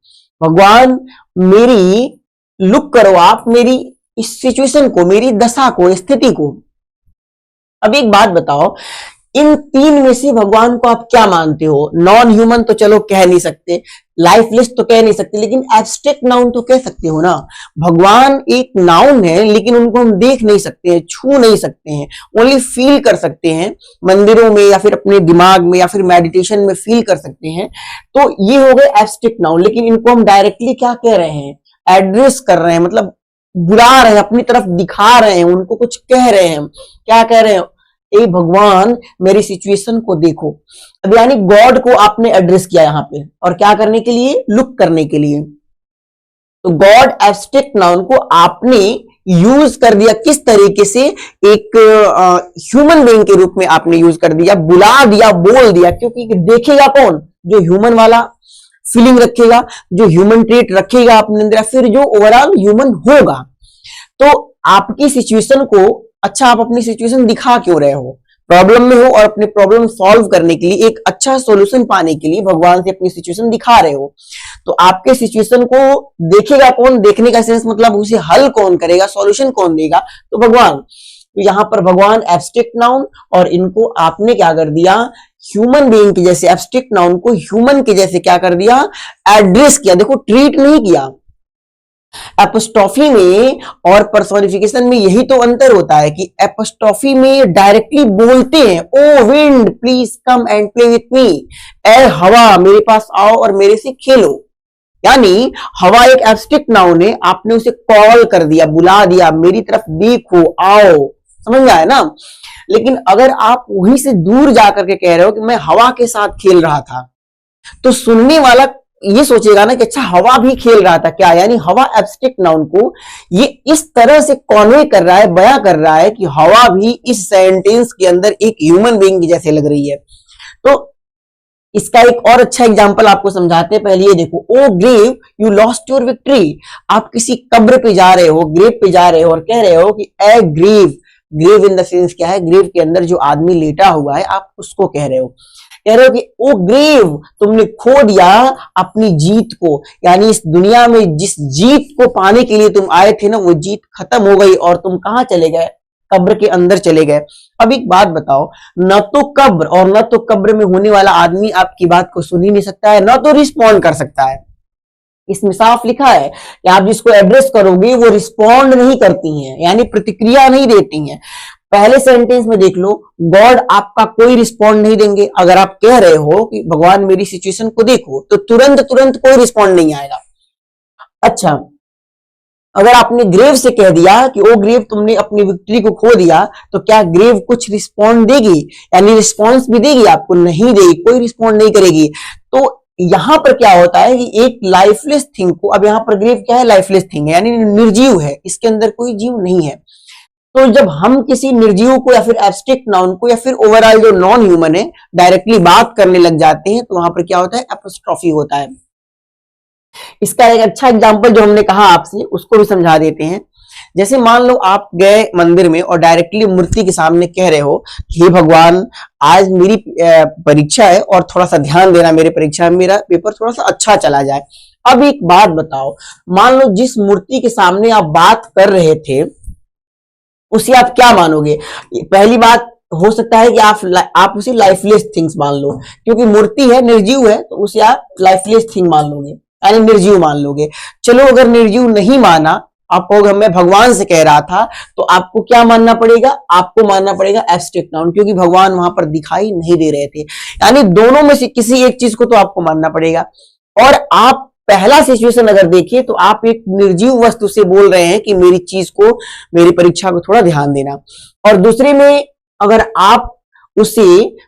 भगवान मेरी, लुक करो आप मेरी इस सिचुएशन को, मेरी दशा को, स्थिति को। अब एक बात बताओ, इन तीन में से भगवान को आप क्या मानते हो? नॉन ह्यूमन तो चलो कह नहीं सकते, लाइफलेस तो कह नहीं सकते, लेकिन एब्स्ट्रैक्ट नाउन तो कह सकते हो ना। भगवान एक नाउन है, लेकिन उनको हम देख नहीं सकते हैं, छू नहीं सकते हैं, ओनली फील कर सकते हैं, मंदिरों में या फिर अपने दिमाग में या फिर मेडिटेशन में फील कर सकते हैं। तो ये हो गए एब्स्ट्रैक्ट नाउन, लेकिन इनको हम डायरेक्टली क्या कह रहे हैं? एड्रेस कर रहे हैं, मतलब बुला रहे हैं, अपनी तरफ दिखा रहे हैं, उनको कुछ कह रहे हैं। क्या कह रहे हैं? ए भगवान मेरी सिचुएशन को देखो। अब यानी गॉड को आपने एड्रेस किया यहां पे, और क्या करने के लिए? लुक करने के लिए। तो गॉड एब्स्ट्रैक्ट नाउन को आपने यूज कर दिया किस तरीके से? एक ह्यूमन बीइंग के रूप में आपने यूज कर दिया, बुला दिया, बोल दिया। क्योंकि देखेगा कौन? जो ह्यूमन वाला फीलिंग रखेगा, जो ह्यूमन ट्रेट रखेगा अपने अंदर, फिर जो ओवरऑल ह्यूमन होगा। तो आपकी सिचुएशन को, अच्छा आप अपनी सिचुएशन दिखा क्यों रहे हो? प्रॉब्लम में हो और अपने प्रॉब्लम सॉल्व करने के लिए, एक अच्छा सॉल्यूशन पाने के लिए भगवान से अपनी सिचुएशन दिखा रहे हो। तो आपके सिचुएशन को देखेगा कौन? देखने का सेंस मतलब उसे हल कौन करेगा, सॉल्यूशन कौन देगा? तो भगवान। तो यहां पर भगवान एब्स्ट्रैक्ट नाउन, और इनको आपने क्या कर दिया? ह्यूमन बीइंग के जैसे, एब्स्ट्रैक्ट नाउन को ह्यूमन के जैसे क्या कर दिया? एड्रेस किया। देखो, ट्रीट नहीं किया। एपोस्ट्रोफी में और पर्सोनिफिकेशन में यही तो अंतर होता है कि एपोस्ट्रोफी में डायरेक्टली बोलते हैं, O wind please come and play with me, ए हवा मेरे पास आओ और मेरे से खेलो। यानी हवा एक एब्स्ट्रैक्ट नाउन है, आपने उसे कॉल कर दिया, बुला दिया, मेरी तरफ देखो, आओ। समझ में आया ना? लेकिन अगर आप वहीं से दूर जाकर के कह रहे हो कि मैं हवा के साथ खेल रहा था, तो सुनने वाला ये सोचेगा ना कि अच्छा हवा भी खेल रहा था क्या? यानी हवा एब्स्ट्रैक्ट नाउन को ये इस तरह से कॉन्वे कर रहा है, बयां कर रहा है कि हवा भी इस सेंटेंस के अंदर एक ह्यूमन बीइंग जैसे लग रही है। तो इसका एक और अच्छा एग्जांपल आपको समझाते हैं। पहले ये देखो, O grave you lost your victory. आप किसी कब्र पे जा रहे हो, ग्रेव पे जा रहे हो और कह रहे हो कि ए grave, grave in the sense क्या है? ग्रेव के अंदर जो आदमी लेटा हुआ है, आप उसको कह रहे हो। कह रहे हो कि ओ ग्रेव, तुमने खो दिया अपनी जीत को। यानी इस दुनिया में जिस जीत को पाने के लिए तुम आए थे ना, वो जीत खत्म हो गई और तुम कहां चले गए? कब्र के अंदर चले गए। अब एक बात बताओ, न तो कब्र और न तो कब्र में होने वाला आदमी आपकी बात को सुन ही नहीं सकता है, न तो रिस्पॉन्ड कर सकता है। इसमें साफ लिखा है कि आप जिसको एड्रेस करोगे वो रिस्पॉन्ड नहीं करती हैं, यानी प्रतिक्रिया नहीं देती हैं। पहले सेंटेंस में देख लो, गॉड आपका कोई रिस्पॉन्ड नहीं देंगे। अगर आप कह रहे हो कि भगवान मेरी सिचुएशन को देखो, तो तुरंत तुरंत कोई रिस्पॉन्ड नहीं आएगा। अच्छा, अगर आपने ग्रेव से कह दिया कि ओ ग्रेव तुमने अपनी विक्ट्री को खो दिया, तो क्या ग्रेव कुछ रिस्पॉन्ड देगी? यानी रिस्पॉन्स भी देगी आपको? नहीं देगी, कोई रिस्पॉन्ड नहीं करेगी। तो यहां पर क्या होता है कि एक लाइफलेस थिंग को, अब यहां पर ग्रेव क्या है? लाइफलेस थिंग है, यानी निर्जीव है, इसके अंदर कोई जीव नहीं है। तो जब हम किसी निर्जीव को या फिर एब्स्ट्रैक्ट नाउन को या फिर ओवरऑल जो नॉन ह्यूमन है डायरेक्टली बात करने लग जाते हैं, तो वहां पर क्या होता है? एपोस्ट्रोफी होता है। इसका एक अच्छा एग्जांपल जो हमने कहा आपसे, उसको भी समझा देते हैं। जैसे मान लो आप गए मंदिर में और डायरेक्टली मूर्ति के सामने कह रहे हो, हे भगवान आज मेरी परीक्षा है और थोड़ा सा ध्यान देना मेरे परीक्षा में, मेरा पेपर थोड़ा सा अच्छा चला जाए। अब एक बात बताओ, मान लो जिस मूर्ति के सामने आप बात कर रहे थे उसे आप क्या मानोगे? पहली बात, हो सकता है कि आप उसे लाइफलेस थिंग्स मान लो, क्योंकि मूर्ति है, निर्जीव है, तो उसे आप लाइफलेस थिंग मान लोगे, यानी निर्जीव मान लोगे। चलो अगर निर्जीव नहीं माना, आप कहोगे मैं भगवान से कह रहा था, तो आपको क्या मानना पड़ेगा, आपको मानना पड़ेगा एब्स्ट्रैक्ट नाउन, क्योंकि भगवान वहां पर दिखाई नहीं दे रहे थे। यानी दोनों में से किसी एक चीज को तो आपको मानना पड़ेगा। और आप पहला सिचुएशन अगर देखिए तो आप एक निर्जीव वस्तु से बोल रहे हैं कि मेरी चीज को, मेरी परीक्षा को थोड़ा ध्यान देना, और दूसरे में अगर आप उसे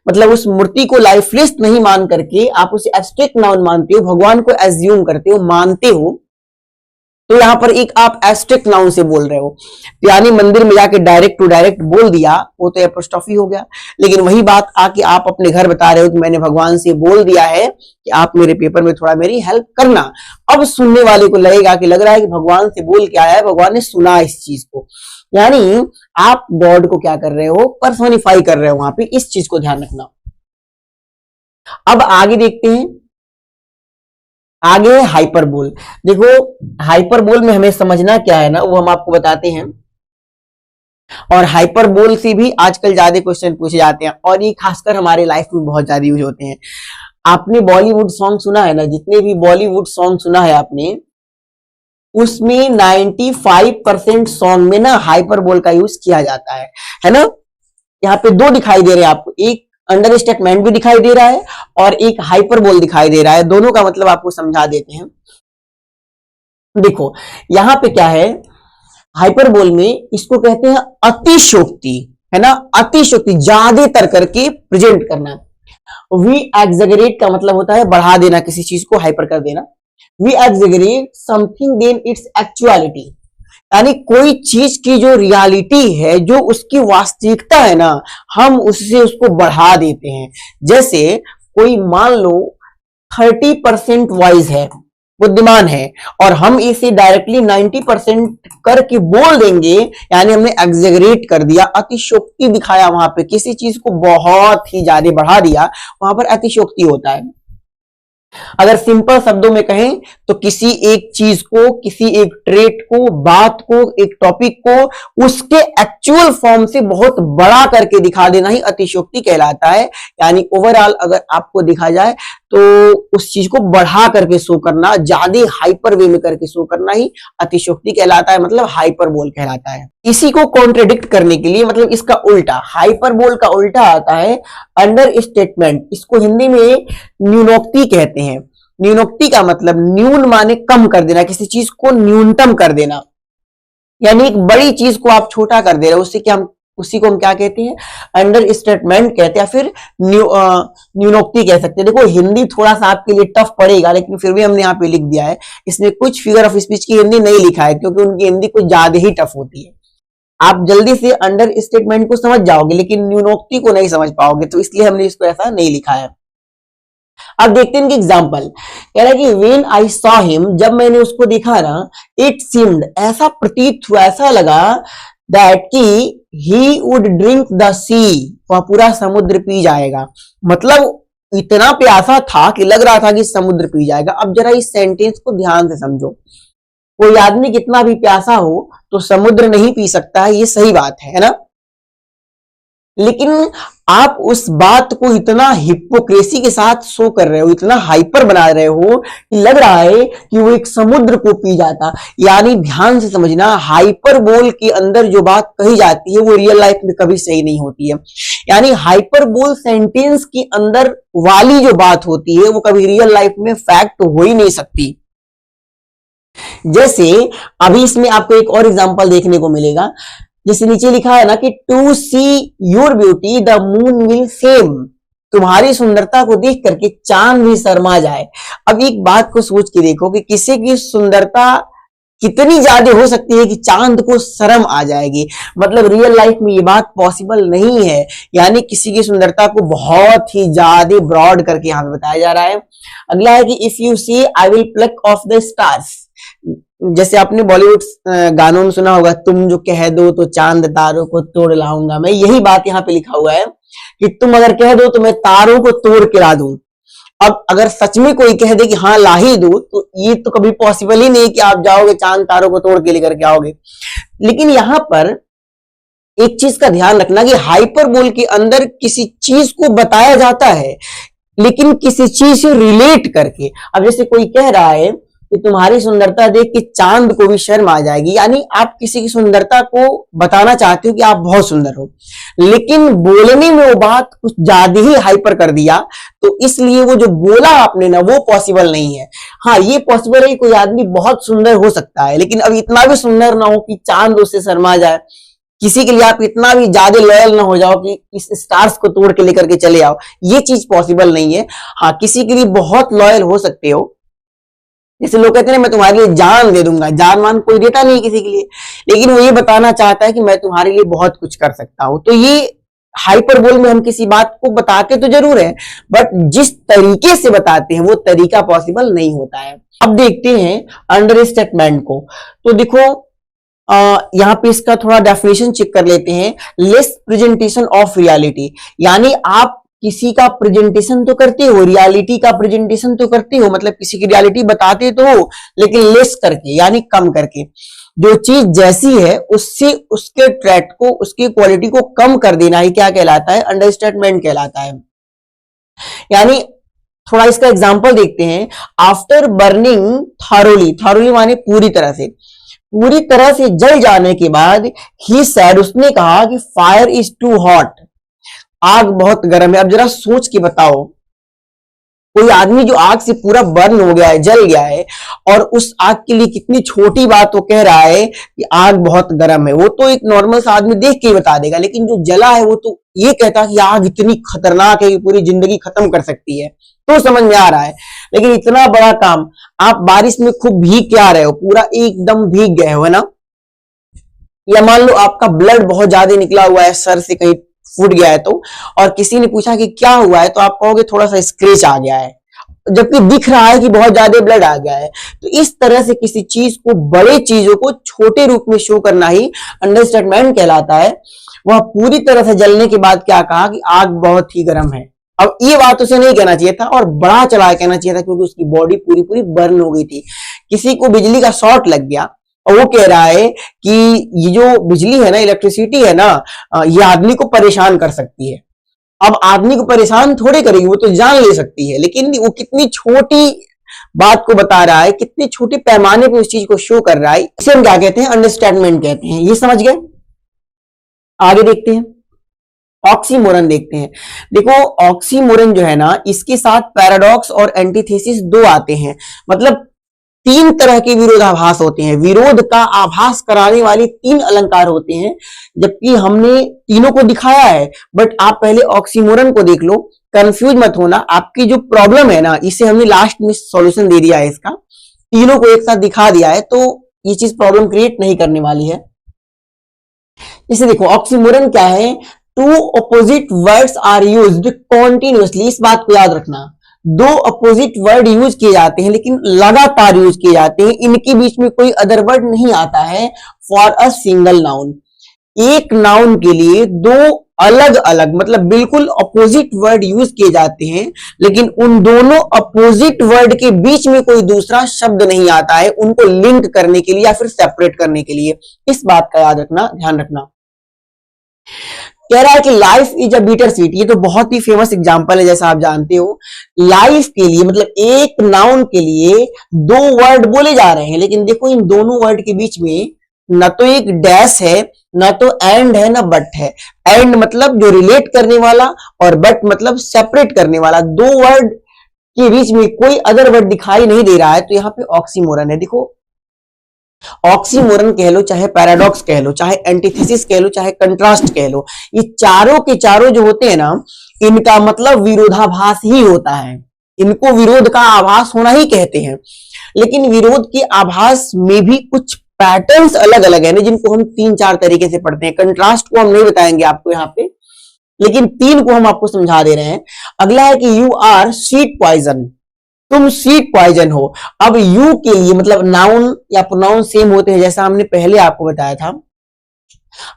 मतलब उस मूर्ति को लाइफलेस नहीं मान करके आप उसे एब्स्ट्रैक्ट नाउन मानते हो, भगवान को एज्यूम करते हो, मानते हो, तो यहां पर एक आप एब्स्ट्रैक्ट नाउन से बोल रहे हो। यानी मंदिर में जाके डायरेक्ट टू डायरेक्ट बोल दिया, वो तो एपोस्ट्रोफी हो गया। लेकिन वही बात आके आप अपने घर बता रहे हो कि मैंने भगवान से बोल दिया है कि आप मेरे पेपर में थोड़ा मेरी हेल्प करना। अब सुनने वाले को लगेगा कि लग रहा है कि भगवान से बोल के आया है, भगवान ने सुना इस चीज को। यानी आप गॉड को क्या कर रहे हो, पर्सोनिफाई कर रहे हो वहां पे, इस चीज को ध्यान रखना। अब आगे देखते हैं, आगे है हाइपरबोल। देखो हाइपरबोल में हमें समझना क्या है ना, वो हम आपको बताते हैं। और हाइपरबोल से भी आजकल ज्यादा क्वेश्चन पूछे जाते हैं, और ये खासकर हमारे लाइफ में बहुत ज्यादा यूज होते हैं। आपने बॉलीवुड सॉन्ग सुना है ना, जितने भी बॉलीवुड सॉन्ग सुना है आपने, उसमें 95% सॉन्ग में ना हाइपरबोल का यूज किया जाता है ना। यहाँ पे दो दिखाई दे रहे हैं आपको, एक अंडर स्टेटमेंट भी दिखाई दे रहा है और एक हाइपरबोल दिखाई दे रहा है। दोनों का मतलब आपको समझा देते हैं। देखो यहां पे क्या है, हाइपरबोल में इसको कहते हैं अतिशयोक्ति, है ना। अतिशयोक्ति ज्यादातर करके प्रेजेंट करना। वी एक्सैगरेट का मतलब होता है बढ़ा देना किसी चीज को, हाइपर कर देना। We exaggerate something than its actuality, यानी कोई चीज की जो रियलिटी है, जो उसकी वास्तविकता है ना, हम उससे उसको बढ़ा देते हैं। जैसे कोई मान लो 30% वाइज है, बुद्धिमान है, और हम इसे डायरेक्टली 90% करके बोल देंगे, यानी हमने एक्सैगरेट कर दिया, अतिशयोक्ति दिखाया, वहां पे किसी चीज को बहुत ही ज्यादा बढ़ा दिया, वहां पर अतिशयोक्ति होता है। अगर सिंपल शब्दों में कहें तो किसी एक चीज को, किसी एक ट्रेट को, बात को, एक टॉपिक को उसके एक्चुअल फॉर्म से बहुत बड़ा करके दिखा देना ही अतिशयोक्ति कहलाता है। यानी ओवरऑल अगर आपको दिखा जाए तो उस चीज को बढ़ा करके शो करना, ज्यादा हाइपर वे में करके शो करना ही अतिशयोक्ति कहलाता है, मतलब हाइपरबोल कहलाता है। इसी को कॉन्ट्रडिक्ट करने के लिए, मतलब इसका उल्टा, हाइपरबोल का उल्टा आता है अंडर स्टेटमेंट। इसको हिंदी में न्यूनोक्ति कहते हैं। न्यूनोक्ति का मतलब न्यून माने कम कर देना, किसी चीज को न्यूनतम कर देना, यानी एक बड़ी चीज को आप छोटा कर दे रहे हो, उससे क्या, उसी को हम क्या कहते हैं, अंडर स्टेटमेंट कहते हैं, फिर न्यूनोक्ति कह सकते हैं। देखो हिंदी थोड़ा सा आपके लिए टफ पड़ेगा, लेकिन फिर भी हमने यहाँ पे लिख दिया है। इसमें कुछ फिगर ऑफ स्पीच की हिंदी नहीं लिखा है, क्योंकि उनकी हिंदी कुछ ज्यादा ही टफ होती है। आप जल्दी से अंडर स्टेटमेंट को समझ जाओगे, लेकिन न्यूनोक्ति को नहीं समझ पाओगे, तो इसलिए हमने इसको ऐसा नहीं लिखा है। अब देखते हैं इनकी एग्जाम्पल। कह रहा है कि व्हेन आई सॉ हिम, जब मैंने उसको देखा ना, इट सीम्ड, ऐसा प्रतीत हुआ, ऐसा लगा, दैट कि ही वुड ड्रिंक द सी, वह पूरा समुद्र पी जाएगा। मतलब इतना प्यासा था कि लग रहा था कि समुद्र पी जाएगा। अब जरा इस सेंटेंस को ध्यान से समझो। कोई आदमी कितना भी प्यासा हो तो समुद्र नहीं पी सकता है, ये सही बात है ना। लेकिन आप उस बात को इतना हिपोक्रेसी के साथ शो कर रहे हो, इतना हाइपर बना रहे हो कि लग रहा है कि वो एक समुद्र को पी जाता। यानी ध्यान से समझना, हाइपरबोल के अंदर जो बात कही जाती है वो रियल लाइफ में कभी सही नहीं होती है। यानी हाइपरबोल सेंटेंस के अंदर वाली जो बात होती है वो कभी रियल लाइफ में फैक्ट हो ही नहीं सकती। जैसे अभी इसमें आपको एक और एग्जांपल देखने को मिलेगा, जैसे नीचे लिखा है ना कि to see your beauty the moon will fame, तुम्हारी सुंदरता को देख करके चांद भी शर्मा जाए। अब एक बात को सोच के देखो कि किसी की सुंदरता कितनी ज्यादा हो सकती है कि चांद को शर्म आ जाएगी। मतलब रियल लाइफ में ये बात पॉसिबल नहीं है। यानी किसी की सुंदरता को बहुत ही ज्यादा ब्रॉड करके यहां पे बताया जा रहा है। अगला है कि if you see I will pluck off the stars, जैसे आपने बॉलीवुड गानों में सुना होगा, तुम जो कह दो तो चांद तारों को तोड़ लाऊंगा मैं। यही बात यहाँ पे लिखा हुआ है कि तुम अगर कह दो तो मैं तारों को तोड़ के ला दूं। अब अगर सच में कोई कह दे कि हाँ ला ही दो, तो ये तो कभी पॉसिबल ही नहीं कि आप जाओगे चांद तारों को तोड़ के लेकर के आओगे। लेकिन यहां पर एक चीज का ध्यान रखना कि हाइपरबोल के अंदर किसी चीज को बताया जाता है, लेकिन किसी चीज से रिलेट करके। अब जैसे कोई कह रहा है कि तुम्हारी सुंदरता देख के चांद को भी शर्म आ जाएगी। यानी आप किसी की सुंदरता को बताना चाहते हो कि आप बहुत सुंदर हो, लेकिन बोलने में वो बात कुछ ज्यादा ही हाइपर कर दिया, तो इसलिए वो जो बोला आपने ना वो पॉसिबल नहीं है। हाँ, ये पॉसिबल है, कोई आदमी बहुत सुंदर हो सकता है, लेकिन अब इतना भी सुंदर ना हो कि चांद उससे शर्मा जाए। किसी के लिए आप इतना भी ज्यादा लॉयल ना हो जाओ कि इस स्टार्स को तोड़ के लेकर के चले आओ, ये चीज पॉसिबल नहीं है। हाँ, किसी के लिए बहुत लॉयल हो सकते हो, जैसे लोग कहते हैं मैं तुम्हारे लिए जान दे दूंगा, जान मान कोई देता नहीं किसी के लिए, लेकिन वो ये बताना चाहता है कि मैं तुम्हारे लिए बहुत कुछ कर सकता हूं। तो ये हाइपरबोल में हम किसी बात को बताते तो जरूर है, बट जिस तरीके से बताते हैं वो तरीका पॉसिबल नहीं होता है। अब देखते हैं अंडर स्टेटमेंट को। तो देखो यहाँ पे इसका थोड़ा डेफिनेशन चेक कर लेते हैं। लेस प्रेजेंटेशन ऑफ रियलिटी, यानी आप किसी का प्रेजेंटेशन तो करते हो, रियलिटी का प्रेजेंटेशन तो करते हो, मतलब किसी की रियलिटी बताते तो हो, लेकिन लेस करके यानी कम करके। जो चीज जैसी है उससे उसके ट्रेट को, उसकी क्वालिटी को कम कर देना ही क्या कहलाता है? अंडरस्टेटमेंट कहलाता है। यानी थोड़ा इसका एग्जांपल देखते हैं। आफ्टर बर्निंग थारोली, थारोली माने पूरी तरह से, पूरी तरह से जल जाने के बाद ही सैड, उसने कहा कि फायर इज टू हॉट, आग बहुत गर्म है। अब जरा सोच के बताओ, कोई आदमी जो आग से पूरा बर्न हो गया है, जल गया है, और उस आग के लिए कितनी छोटी बात वो कह रहा है कि आग बहुत गर्म है, वो तो एक नॉर्मल सा आदमी देख के ही बता देगा, लेकिन जो जला है वो तो ये कहता कि आग इतनी खतरनाक है कि पूरी जिंदगी खत्म कर सकती है। तो समझ में आ रहा है। लेकिन इतना बड़ा काम, आप बारिश में खूब भीग के आ रहे हो, पूरा एकदम भीग गए हो, है ना, या मान लो आपका ब्लड बहुत ज्यादा निकला हुआ है, सर से कहीं फूट गया है तो, और किसी ने पूछा कि क्या हुआ है, तो आप कहोगे थोड़ा सा स्क्रैच आ गया है, जबकि दिख रहा है कि बहुत ज्यादा ब्लड आ गया है। तो इस तरह से किसी चीज को, बड़े चीजों को छोटे रूप में शो करना ही अंडरस्टेटमेंट कहलाता है। वह पूरी तरह से जलने के बाद क्या कहा कि आग बहुत ही गर्म है। अब ये बात उसे नहीं कहना चाहिए था और बड़ा चढ़ा कहना चाहिए था, क्योंकि उसकी बॉडी पूरी पूरी बर्न हो गई थी। किसी को बिजली का शॉर्ट लग गया और वो कह रहा है कि ये जो बिजली है ना, इलेक्ट्रिसिटी है ना, ये आदमी को परेशान कर सकती है। अब आदमी को परेशान थोड़े करेगी, वो तो जान ले सकती है, लेकिन वो कितनी छोटी बात को बता रहा है, कितने छोटे पैमाने पे उस चीज को शो कर रहा है, इसे हम क्या कहते हैं? अंडरस्टैंडमेंट कहते हैं। ये समझ गए? आगे देखते हैं, ऑक्सीमोरन देखते हैं। देखो ऑक्सीमोरन जो है ना, इसके साथ पैराडॉक्स और एंटीथेसिस दो आते हैं, मतलब तीन तरह के विरोधाभास होते हैं। विरोध का आभास कराने वाले तीन अलंकार होते हैं, जबकि हमने तीनों को दिखाया है, बट आप पहले ऑक्सीमोरन को देख लो, कंफ्यूज मत होना। आपकी जो प्रॉब्लम है ना, इसे हमने लास्ट में सॉल्यूशन दे दिया है, इसका तीनों को एक साथ दिखा दिया है, तो ये चीज प्रॉब्लम क्रिएट नहीं करने वाली है। इसे देखो, ऑक्सीमोरन क्या है? Two opposite words are used continuously. इस बात को याद रखना, दो अपोजिट वर्ड यूज किए जाते हैं, लेकिन लगातार यूज किए जाते हैं, इनके बीच में कोई अदर वर्ड नहीं आता है। फॉर अ सिंगल नाउन, एक नाउन के लिए दो अलग अलग, मतलब बिल्कुल अपोजिट वर्ड यूज किए जाते हैं, लेकिन उन दोनों अपोजिट वर्ड के बीच में कोई दूसरा शब्द नहीं आता है उनको लिंक करने के लिए या फिर सेपरेट करने के लिए। इस बात का याद रखना, ध्यान रखना। कह रहा है कि life is a bitter sweet, ये तो बहुत ही फेमस एग्जांपल है, जैसा आप जानते हो। लाइफ के लिए, मतलब एक नाउन के लिए दो वर्ड बोले जा रहे हैं, लेकिन देखो इन दोनों वर्ड के बीच में न तो एक डैश है, न तो एंड है, न बट है। एंड मतलब जो रिलेट करने वाला, और बट मतलब सेपरेट करने वाला। दो वर्ड के बीच में कोई अदर वर्ड दिखाई नहीं दे रहा है, तो यहाँ पे ऑक्सीमोरन है। देखो ऑक्सीमोरन कह लो, चाहे पैराडॉक्स कह लो, चाहे एंटीथेसिस कह लो, चाहे कंट्रास्ट कह लो, ये चारों के चारों जो होते हैं ना, इनका मतलब विरोधाभास ही होता है। इनको विरोध का आभास होना ही कहते हैं। लेकिन विरोध के आभास में भी कुछ पैटर्न्स अलग अलग है ना, जिनको हम तीन चार तरीके से पढ़ते हैं। कंट्रास्ट को हम नहीं बताएंगे आपको यहाँ पे, लेकिन तीन को हम आपको समझा दे रहे हैं। अगला है कि यू आर स्वीट पॉइजन, तुम स्वीट पॉइजन हो। अब यू के लिए मतलब नाउन या प्रोनाउन सेम होते हैं, जैसा हमने पहले आपको बताया था।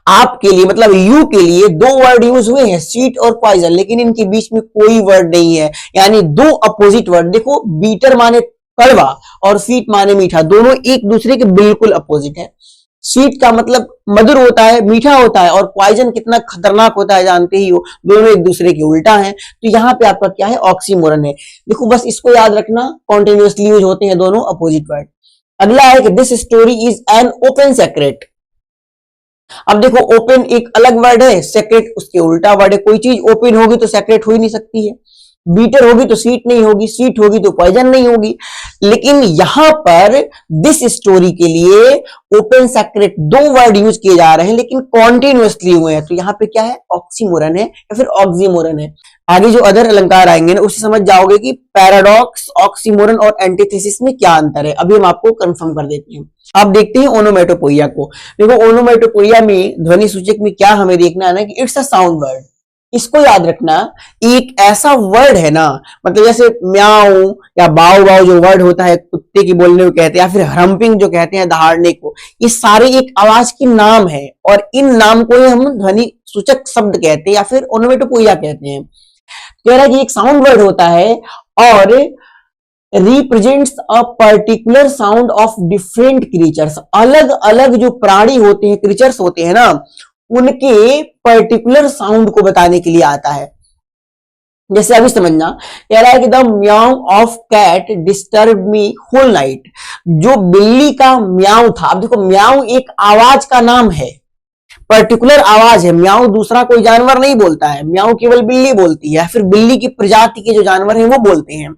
आपके लिए मतलब यू के लिए दो वर्ड यूज हुए हैं, स्वीट और पॉइजन, लेकिन इनके बीच में कोई वर्ड नहीं है, यानी दो अपोजिट वर्ड। देखो बीटर माने कड़वा और स्वीट माने मीठा, दोनों एक दूसरे के बिल्कुल अपोजिट है। स्वीट का मतलब मधुर होता है, मीठा होता है, और पॉइजन कितना खतरनाक होता है जानते ही हो, दोनों एक दूसरे के उल्टा हैं। तो यहाँ पे आपका क्या है, ऑक्सीमोरन है। देखो बस इसको याद रखना, कॉन्टिन्यूसली यूज होते हैं दोनों अपोजिट वर्ड। अगला है कि this story is an open secret. अब देखो ओपन एक अलग वर्ड है, सेक्रेट उसके उल्टा वर्ड है। कोई चीज ओपन होगी तो सेक्रेट हो ही नहीं सकती है, बीटर होगी तो स्वीट नहीं होगी, स्वीट होगी तो पॉइजन नहीं होगी। लेकिन यहां पर दिस स्टोरी के लिए ओपन सेक्रेट दो वर्ड यूज किए जा रहे हैं, लेकिन कॉन्टिन्यूअसली हुए हैं। तो यहां पे क्या है, ऑक्सीमोरन है या फिर ऑक्सीमोरन है। आगे जो अदर अलंकार आएंगे ना, उससे समझ जाओगे कि पैराडॉक्स, ऑक्सीमोरन और एंटीथेसिस में क्या अंतर है। अभी हम आपको कंफर्म कर देते हैं। अब देखते हैं ओनोमेटोपोइया को। देखो ओनोमेटोपोइया में ध्वनि सूचक में क्या हमें देखना है ना, कि इट्स अ साउंड वर्ड। इसको याद रखना, एक ऐसा वर्ड है ना, मतलब जैसे म्याऊ या बाव बाव जो वर्ड होता है कुत्ते की बोलने को कहते हैं, या फिर हरम्पिंग जो कहते हैं दहाड़ने को, ये सारे एक आवाज की नाम है, और इन नाम को ही हम ध्वनि सूचक शब्द कहते हैं या फिर ओनोमेटोपोइया कहते हैं। कह रहा है कि एक साउंड वर्ड होता है और represents a particular sound of different creatures. अलग अलग जो प्राणी होते हैं, क्रीचर्स होते हैं ना, उनके पर्टिकुलर साउंड को बताने के लिए आता है। जैसे अभी समझना, कह रहा है कि the meow of cat disturb me whole night. जो बिल्ली का म्याऊ था, अब देखो म्याऊ एक आवाज का नाम है, पर्टिकुलर आवाज है। म्याऊ दूसरा कोई जानवर नहीं बोलता है, म्याऊ केवल बिल्ली बोलती है, फिर बिल्ली की प्रजाति के जो जानवर हैं वो बोलते हैं।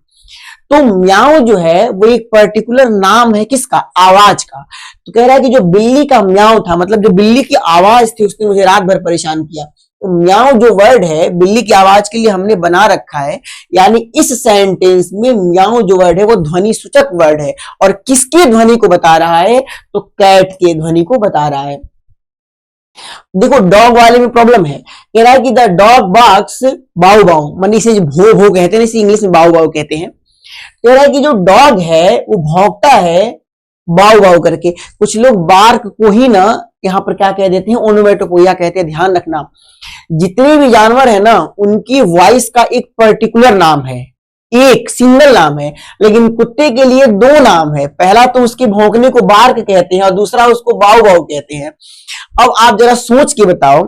तो म्याऊ जो है वो एक पर्टिकुलर नाम है, किसका, आवाज का। तो कह रहा है कि जो बिल्ली का म्याऊ था, मतलब जो बिल्ली की आवाज थी, उसने मुझे रात भर परेशान किया। तो म्याऊ जो वर्ड है बिल्ली की आवाज के लिए हमने बना रखा है, यानी इस सेंटेंस में म्याऊ जो वर्ड है वो ध्वनि सूचक वर्ड है। और किसके ध्वनि को बता रहा है, तो कैट के ध्वनि को बता रहा है। देखो डॉग वाले में प्रॉब्लम है, कह रहा है कि द डॉग बार्क्स बाउ बाउ, मानी इसे भो भो कहते हैं, इसे इंग्लिश में बाउ बाउ कहते हैं। कह रहा है कि जो डॉग है वो भौंकता है बाउ बाउ करके। कुछ लोग बार्क को ही ना यहाँ पर क्या कह देते हैं, ओनोमेटोपोइया कहते हैं। ध्यान रखना, जितने भी जानवर है ना, उनकी वॉइस का एक पर्टिकुलर नाम है, एक सिंगल नाम है। लेकिन कुत्ते के लिए दो नाम है, पहला तो उसके भौंकने को बार्क कहते हैं और दूसरा उसको बाउ बाउ कहते हैं। अब आप जरा सोच के बताओ,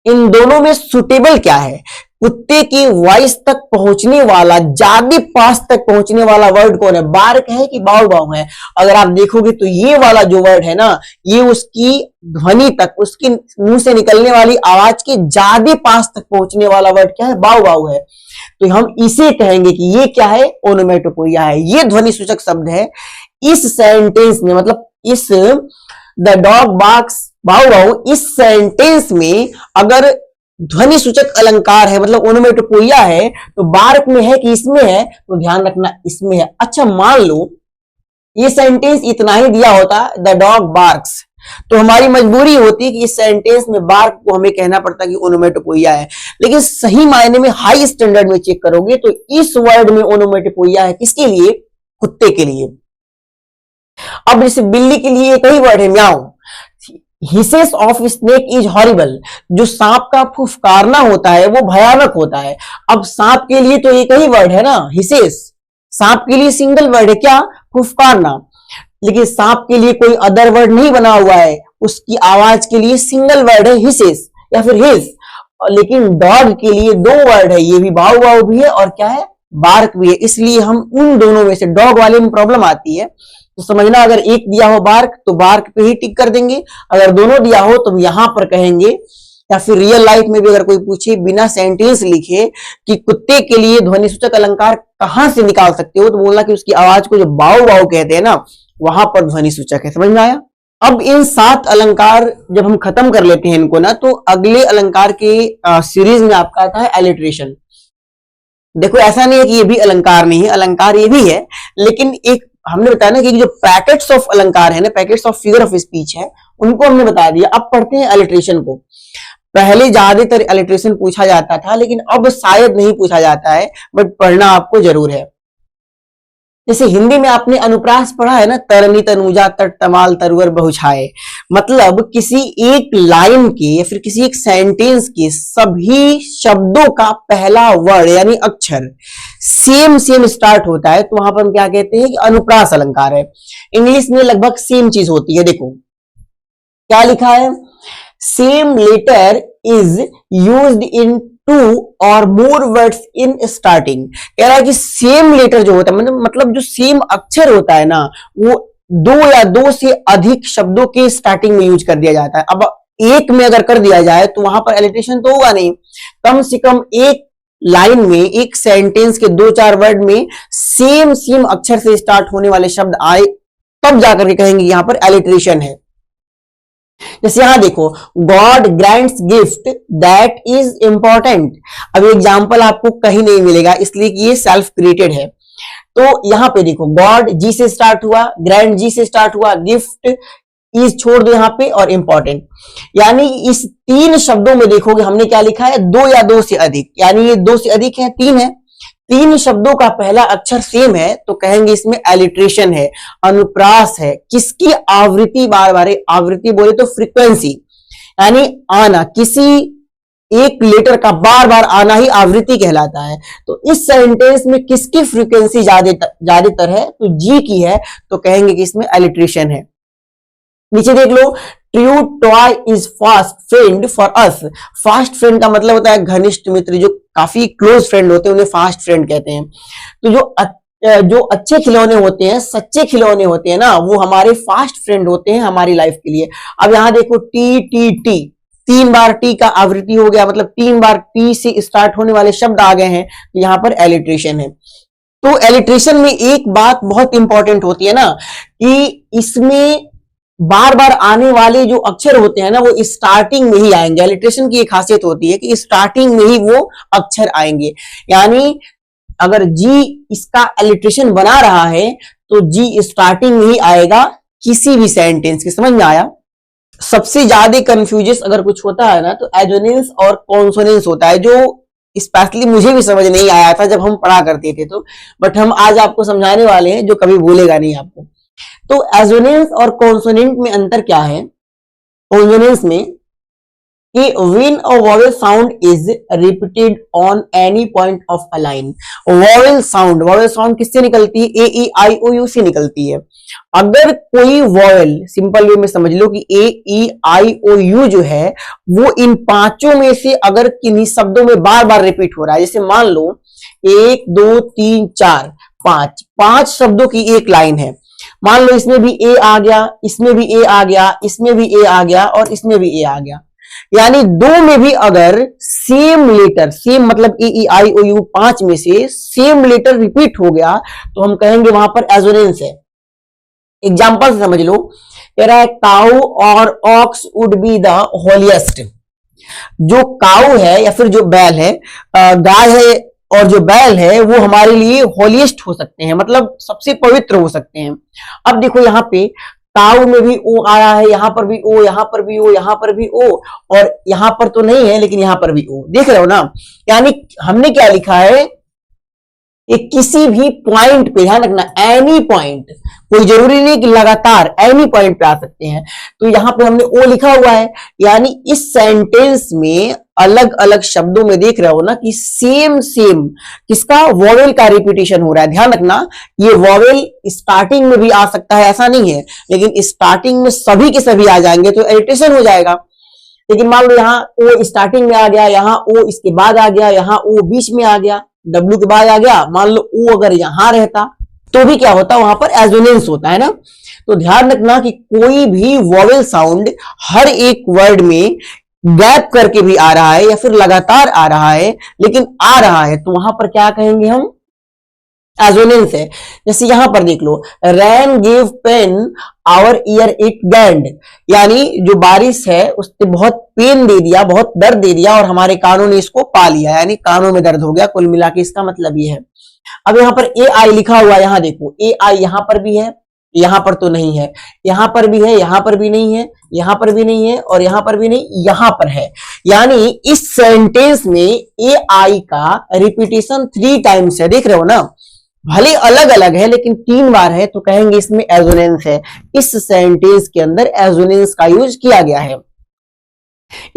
इन दोनों में सुटेबल क्या है। कुत्ते की वॉइस तक पहुंचने वाला, ज्यादा पास तक पहुंचने वाला वर्ड कौन है, बार्क है कि बाउ बाउ है। अगर आप देखोगे तो ये वाला जो वर्ड है ना, ये उसकी ध्वनि तक, उसकी मुंह से निकलने वाली आवाज के ज्यादा पास तक पहुंचने वाला वर्ड क्या है, बाउ बाउ है। तो हम इसे कहेंगे कि ये क्या है, ओनोमेटोपोइया है। ये ध्वनि सूचक शब्द है। इस सेंटेंस में, मतलब इस द डॉग बार्क्स बाउ बाउ, इस सेंटेंस में अगर ध्वनि सूचक अलंकार है, मतलब ओनोमेटोपोइया है, तो बार्क में है कि इसमें है, तो ध्यान रखना इसमें है। अच्छा मान लो ये सेंटेंस इतना ही दिया होता, द डॉग बार्क्स, तो हमारी मजबूरी होती कि इस सेंटेंस में बार्क को हमें कहना पड़ता कि ओनोमेटोपोइया है। लेकिन सही मायने में हाई स्टैंडर्ड में चेक करोगे तो इस वर्ड में ओनोमेटोपोइया है, किसके लिए, कुत्ते के लिए। अब जैसे बिल्ली के लिए एक ही वर्ड है meow. Hisses of snake is horrible, जो सांप का फुफकारना होता है वो भयानक होता है। अब सांप के लिए तो एक ही वर्ड है ना, हिसेस। सांप के लिए सिंगल वर्ड है क्या, फुफकारना। लेकिन सांप के लिए कोई अदर वर्ड नहीं बना हुआ है, उसकी आवाज के लिए सिंगल वर्ड है हिसेस या फिर हिस। लेकिन डॉग के लिए दो वर्ड है, ये भी बाउ बाउ भी है और क्या है, बार्क भी है। इसलिए हम उन दोनों में से, डॉग वाले में प्रॉब्लम आती है तो समझना, अगर एक दिया हो बार्क तो बार्क पे ही टिक कर देंगे, अगर दोनों दिया हो तो यहां पर कहेंगे। या फिर रियल लाइफ में भी अगर कोई पूछे बिना सेंटेंस लिखे कि कुत्ते के लिए ध्वनि सूचक अलंकार कहां से निकाल सकते हो, तो बोलना कि उसकी आवाज को जो बाउ बाउ कहते हैं ना, वहां पर ध्वनि सूचक है। समझ में आया। अब इन 7 अलंकार जब हम खत्म कर लेते हैं इनको ना, तो अगले अलंकार के सीरीज में आपका आता है एलिट्रेशन। देखो ऐसा नहीं है कि ये भी अलंकार नहीं है, अलंकार ये भी है, लेकिन एक हमने बताया ना कि जो पैकेट्स ऑफ अलंकार है ना, packets of figure of speech है, उनको हमने बता दिया। अब पढ़ते हैं एलिट्रेशन को। पहले ज्यादातर एलिट्रेशन पूछा जाता था, लेकिन अब शायद नहीं पूछा जाता है, बट पढ़ना आपको जरूर है। जैसे हिंदी में आपने अनुप्रास पढ़ा है ना, तरनी तनुजा तट तमाल तरवर बहुछाए, मतलब किसी एक लाइन के या फिर किसी एक सेंटेंस के सभी शब्दों का पहला वर्ड यानी अक्षर सेम स्टार्ट होता है, तो वहां पर हम क्या कहते हैं कि अनुप्रास अलंकार है। इंग्लिश में लगभग सेम चीज होती है। देखो क्या लिखा है? Same letter is used in two और मोर वर्ड्स इन स्टार्टिंग। कह रहा है कि सेम लेटर जो होता है मतलब जो सेम अक्षर होता है ना, वो दो या दो से अधिक शब्दों के स्टार्टिंग में यूज कर दिया जाता है। अब एक में अगर कर दिया जाए तो वहां पर एलिट्रेशन तो होगा नहीं। कम से कम एक लाइन में, एक सेंटेंस के 2-4 वर्ड में सेम अक्षर से स्टार्ट होने वाले शब्द आए तब जाकर के कहेंगे यहां पर एलिट्रेशन है। जैसे यहां देखो, God grants gift that is important. अब एग्जाम्पल आपको कहीं नहीं मिलेगा इसलिए कि ये सेल्फ क्रिएटेड है। तो यहां पे देखो, गॉड जी से स्टार्ट हुआ, ग्रैंड जी से स्टार्ट हुआ, गिफ्ट इज छोड़ दो यहां पे और इंपॉर्टेंट। यानी इस 3 शब्दों में देखोगे हमने क्या लिखा है? 2 या 2 से अधिक। यानी ये 2 से अधिक है, 3 है। 3 शब्दों का पहला अक्षर सेम है तो कहेंगे इसमें एलिट्रेशन है, अनुप्रास है। किसकी? आवृत्ति, बार बार आवृत्ति बोले तो फ्रीक्वेंसी, यानी आना, किसी एक लेटर का बार बार आना ही आवृत्ति कहलाता है। तो इस सेंटेंस में किसकी फ्रीक्वेंसी ज्यादातर है? तो जी की है, तो कहेंगे कि इसमें एलिट्रेशन है। नीचे देख लो, true toy is fast friend for us. Fast friend का मतलब होता है घनिष्ठ मित्र, जो काफी क्लोज फ्रेंड होते हैं उन्हें फास्ट फ्रेंड कहते हैं। तो जो अच्छे खिलौने होते हैं, सच्चे खिलौने होते हैं ना, वो हमारे फास्ट फ्रेंड होते हैं हमारी लाइफ के लिए। अब यहां देखो, टी टी टी, 3 बार टी का आवृत्ति हो गया, मतलब 3 बार टी से स्टार्ट होने वाले शब्द आ गए हैं, तो यहां पर एलिट्रेशन है। तो एलिट्रेशन में एक बात बहुत इंपॉर्टेंट होती है ना, कि इसमें बार बार आने वाले जो अक्षर होते हैं ना, वो स्टार्टिंग में ही आएंगे। एलिट्रेशन की एक खासियत होती है कि स्टार्टिंग में ही वो अक्षर आएंगे। यानी अगर जी इसका एलिट्रेशन बना रहा है तो जी स्टार्टिंग में ही आएगा किसी भी सेंटेंस के। समझ में आया? सबसे ज्यादा कंफ्यूजन अगर कुछ होता है ना तो एजोनेंस और कॉन्सोनेंस होता है, जो स्पेशली मुझे भी समझ नहीं आया था जब हम पढ़ा करते थे। तो बट हम आज आपको समझाने वाले हैं जो कभी भूलेगा नहीं आपको। तो एजोनेंस और कॉन्सोनेंट में अंतर क्या है? कॉन्सोनेंस में कि when a vowel sound is repeated on any point of a line, vowel sound किससे निकलती है? ए ई आई ओ यू से निकलती है। अगर कोई वॉवेल, सिंपल वे में समझ लो कि ए ई आई ओ यू जो है वो इन 5 में से अगर किन्हीं शब्दों में बार बार रिपीट हो रहा है, जैसे मान लो 1 2 3 4 5 शब्दों की एक लाइन है, मान लो इसमें भी ए आ गया, इसमें भी ए आ गया, इसमें भी ए आ गया और इसमें भी ए आ गया। यानी 2 में भी अगर सेम लेटर, सेम मतलब ए ई आई ओ यू 5 में से सेम लेटर रिपीट हो गया तो हम कहेंगे वहां पर एजोनेंस है। एग्जांपल से समझ लो, कह रहा है काउ और ox would be the holiest. जो काउ है या फिर जो बैल है, गाय है और जो बैल है वो हमारे लिए होलिएस्ट हो सकते हैं, मतलब सबसे पवित्र हो सकते हैं। अब देखो यहाँ पे काउ में भी ओ आया है, यहां पर भी ओ, यहां पर भी ओ, यहां पर भी ओ, और यहां पर तो नहीं है लेकिन यहां पर भी ओ। देख रहे हो ना? यानी हमने क्या लिखा है, एक किसी भी पॉइंट पे, ध्यान रखना, एनी पॉइंट, कोई जरूरी नहीं कि लगातार, एनी पॉइंट पे आ सकते हैं। तो यहां पे हमने ओ लिखा हुआ है, यानी इस सेंटेंस में अलग अलग शब्दों में देख रहे हो ना कि सेम किसका? वॉवेल का रिपीटेशन हो रहा है। ध्यान रखना, ये वॉवेल स्टार्टिंग में भी आ सकता है ऐसा नहीं है, लेकिन स्टार्टिंग में सभी के सभी आ जाएंगे तो इरिटेशन हो जाएगा। लेकिन मान लो यहाँ ओ स्टार्टिंग में आ गया, यहाँ ओ इसके बाद आ गया, यहाँ ओ बीच में आ गया, डब्ल्यू के बाद आ गया, मान लो ओ अगर यहां रहता तो भी क्या होता? वहां पर एजोनेंस होता है ना। तो ध्यान रखना कि कोई भी वॉवेल साउंड हर एक वर्ड में गैप करके भी आ रहा है या फिर लगातार आ रहा है, लेकिन आ रहा है तो वहां पर क्या कहेंगे हम? एजोनेंस है। जैसे यहां पर देख लो, rain give pain our ear it gained, यानी जो बारिश है उसने बहुत पेन दे दिया, बहुत दर्द दे दिया और हमारे कानों ने इसको पा लिया, यानी कानों में दर्द हो गया। कुल मिला के इसका मतलब ये है। अब यहां पर ए आई लिखा हुआ, यहां देखो ए आई यहां पर भी है, यहां पर तो नहीं है, यहां पर भी है, यहां पर भी नहीं है, यहां पर भी नहीं है और यहां पर भी नहीं, यहां पर है। यानी इस सेंटेंस में ए आई का रिपीटेशन 3 टाइम्स है। देख रहे हो ना? भले अलग अलग है लेकिन 3 बार है तो कहेंगे इसमें एजोनेंस है। इस सेंटेंस के अंदर एजोनेंस का यूज किया गया है।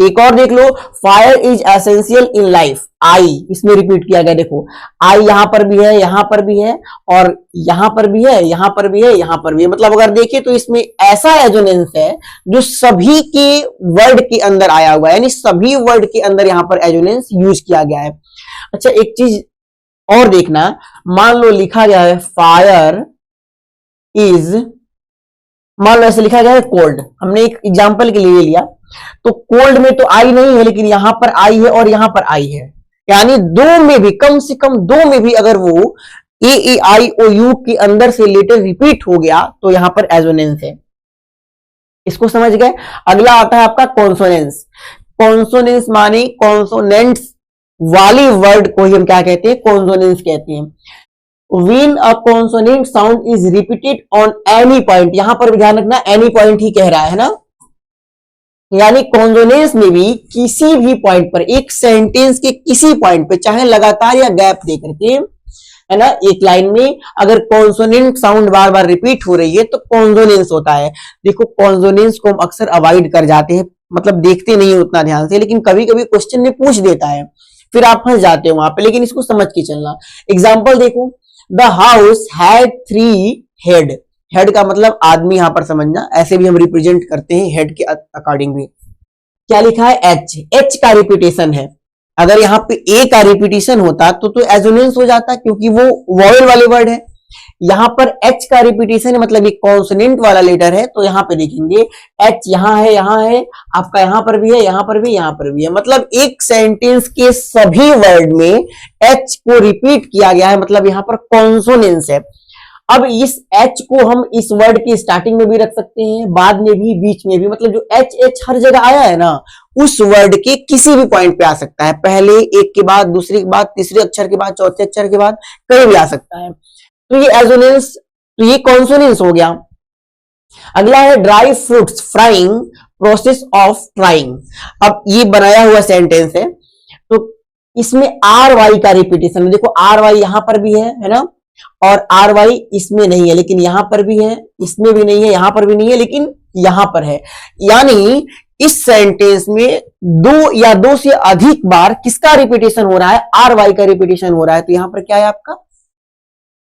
एक और देख लो, fire is essential in life, I इसमें रिपीट किया गया, देखो आई यहां पर भी है, यहां पर भी है, और यहां पर भी है, यहां पर भी है, यहां पर भी है। मतलब अगर देखिए तो इसमें ऐसा एजोनेंस है जो सभी के वर्ड के अंदर आया हुआ है, यानी सभी वर्ड के अंदर यहां पर एजोनेंस यूज किया गया है। अच्छा एक चीज और देखना, मान लो लिखा गया है फायर इज, मान लो ऐसे लिखा गया है कोल्ड, हमने एक एग्जांपल के लिए लिया, तो कोल्ड में तो आई नहीं है, लेकिन यहां पर आई है और यहां पर आई है, यानी दो में भी, कम से कम दो में भी अगर वो ए आई ओ यू के अंदर से लेटर रिपीट हो गया तो यहां पर एजोनेंस है। इसको समझ गए। अगला आता है आपका कॉन्सोनेंस। कॉन्सोनेंस माने कॉन्सोनेंट्स वाली वर्ड को ही हम क्या कहते हैं, कॉन्सोनेंस कहते हैं। When a consonant sound is repeated on any point, यहां पर भी ध्यान रखना any point ही कह रहा है ना, यानी कॉन्सोनेंस में भी किसी भी पॉइंट पर, एक सेंटेंस के किसी पॉइंट पे, चाहे लगातार या गैप दे करके, है ना, एक लाइन में अगर कॉन्सोनेंट साउंड बार बार रिपीट हो रही है तो कॉन्सोनेंस होता है। देखो कॉन्सोनेंस को हम अक्सर अवॉइड कर जाते हैं, मतलब देखते नहीं है उतना ध्यान से, लेकिन कभी कभी क्वेश्चन में पूछ देता है, फिर आप फंस जाते हो वहां पे, लेकिन इसको समझ के चलना। एग्जाम्पल देखो, the house had 3 head, head का मतलब आदमी, यहां पर समझना, ऐसे भी हम रिप्रेजेंट करते हैं हेड के अकॉर्डिंग भी। क्या लिखा है, एच, एच का रिपीटेशन है। अगर यहाँ पे ए का रिपीटेशन होता तो एजोनेंस हो जाता, क्योंकि वो वॉवेल वाले वर्ड है। यहां पर एच का रिपीटेशन है, मतलब एक कॉन्सोनेंट वाला लेटर है, तो यहां पे देखेंगे एच यहां है, यहां है, आपका यहां पर भी है, यहां पर भी, यहां पर भी है। मतलब एक सेंटेंस के सभी वर्ड में एच को रिपीट किया गया है, मतलब यहां पर कॉन्सोनेंस है। अब इस एच को हम इस वर्ड की स्टार्टिंग में भी रख सकते हैं, बाद में भी, बीच में भी, मतलब जो एच एच हर जगह आया है ना, उस वर्ड के किसी भी पॉइंट पे आ सकता है, पहले एक के बाद, दूसरे के बाद, तीसरे अक्षर के बाद, चौथे अक्षर के बाद, कहीं भी आ सकता है। तो ये एजोनेंस, तो ये कॉन्सोनेंस हो गया। अगला है dry fruits frying, process of frying. अब ये बनाया हुआ सेंटेंस है, तो इसमें आर वाई का रिपीटेशन है। देखो आर वाई यहां पर भी है ना, और आर वाई इसमें नहीं है, लेकिन यहां पर भी है, इसमें भी नहीं है, यहां पर भी नहीं है, लेकिन यहां पर है। यानी इस सेंटेंस में दो या दो से अधिक बार किसका रिपीटेशन हो रहा है, आर वाई का रिपीटेशन हो रहा है, तो यहां पर क्या है आपका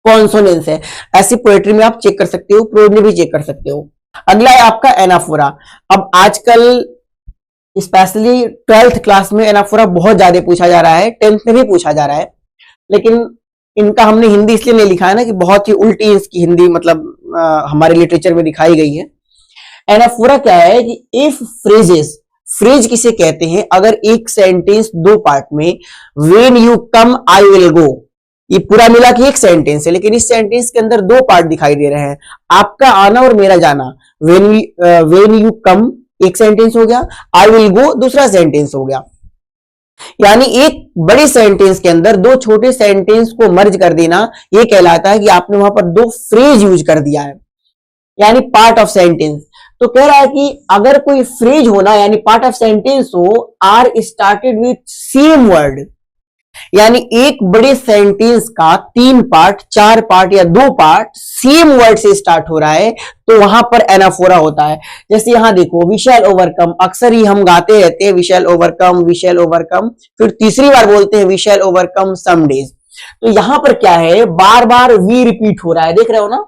कॉन्सोनेंस है। ऐसी पोएट्री में आप चेक कर सकते हो, प्रोज में भी चेक कर सकते हो। अगला है आपका एनाफोरा। अब आजकल स्पेशली 12th क्लास में एनाफोरा बहुत ज्यादा पूछा जा रहा है, 10th में भी पूछा जा रहा है, लेकिन इनका हमने हिंदी इसलिए नहीं लिखा है ना कि बहुत ही उल्टी इसकी हिंदी, मतलब हमारे लिटरेचर में दिखाई गई है। एनाफोरा क्या है कि इफ फ्रेजेस, फ्रेज किसे कहते हैं, अगर एक सेंटेंस दो पार्ट में, when you come I will go, ये पूरा मिला के एक सेंटेंस है, लेकिन इस सेंटेंस के अंदर दो पार्ट दिखाई दे रहे हैं, आपका आना और मेरा जाना। व्हेन यू कम एक सेंटेंस हो गया, आई विल गो दूसरा सेंटेंस हो गया। यानी एक बड़े सेंटेंस के अंदर दो छोटे सेंटेंस को मर्ज कर देना, यह कहलाता है कि आपने वहां पर दो फ्रेज यूज कर दिया है, यानी पार्ट ऑफ सेंटेंस। तो कह रहा है कि अगर कोई फ्रेज होना, यानी पार्ट ऑफ सेंटेंस हो, are started with same word, यानी एक बड़े सेंटेंस का 3 पार्ट, 4 पार्ट या 2 पार्ट सेम वर्ड से स्टार्ट हो रहा है, तो वहां पर एनाफोरा होता है। जैसे यहां देखो, वी शैल ओवरकम, अक्सर ही हम गाते रहते हैं we shall overcome, we shall overcome, फिर तीसरी बार बोलते हैं we shall overcome some days. तो यहां पर क्या है, बार बार वी रिपीट हो रहा है, देख रहे हो ना।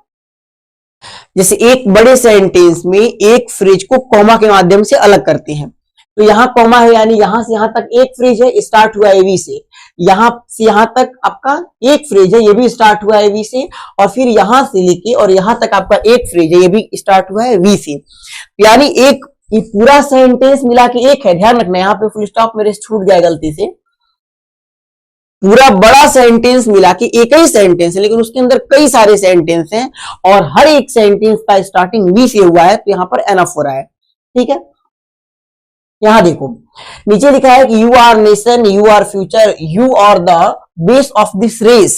जैसे एक बड़े सेंटेंस में एक फ्रेज को कॉमा के माध्यम से अलग करते हैं, तो यहां कॉमा है, यानी यहां से यहां तक एक फ्रेज है, स्टार्ट हुआ है वी से, यहां से यहां तक आपका एक फ्रेज है, ये भी स्टार्ट हुआ है वी से, और फिर यहां से लेके और यहां तक आपका एक फ्रेज है, ये भी स्टार्ट हुआ है वी से। यानी एक ये पूरा सेंटेंस मिला के एक है, ध्यान रखना, यहां पे फुल स्टॉप मेरे से छूट गया गलती से। पूरा बड़ा सेंटेंस मिला के एक ही सेंटेंस है, लेकिन उसके अंदर कई सारे सेंटेंस हैं, और हर एक सेंटेंस का स्टार्टिंग वी से हुआ है, तो यहां पर एनाफोरा है। ठीक है, यहां देखो नीचे लिखा है कि you are nation, you are future, you are the base of this race.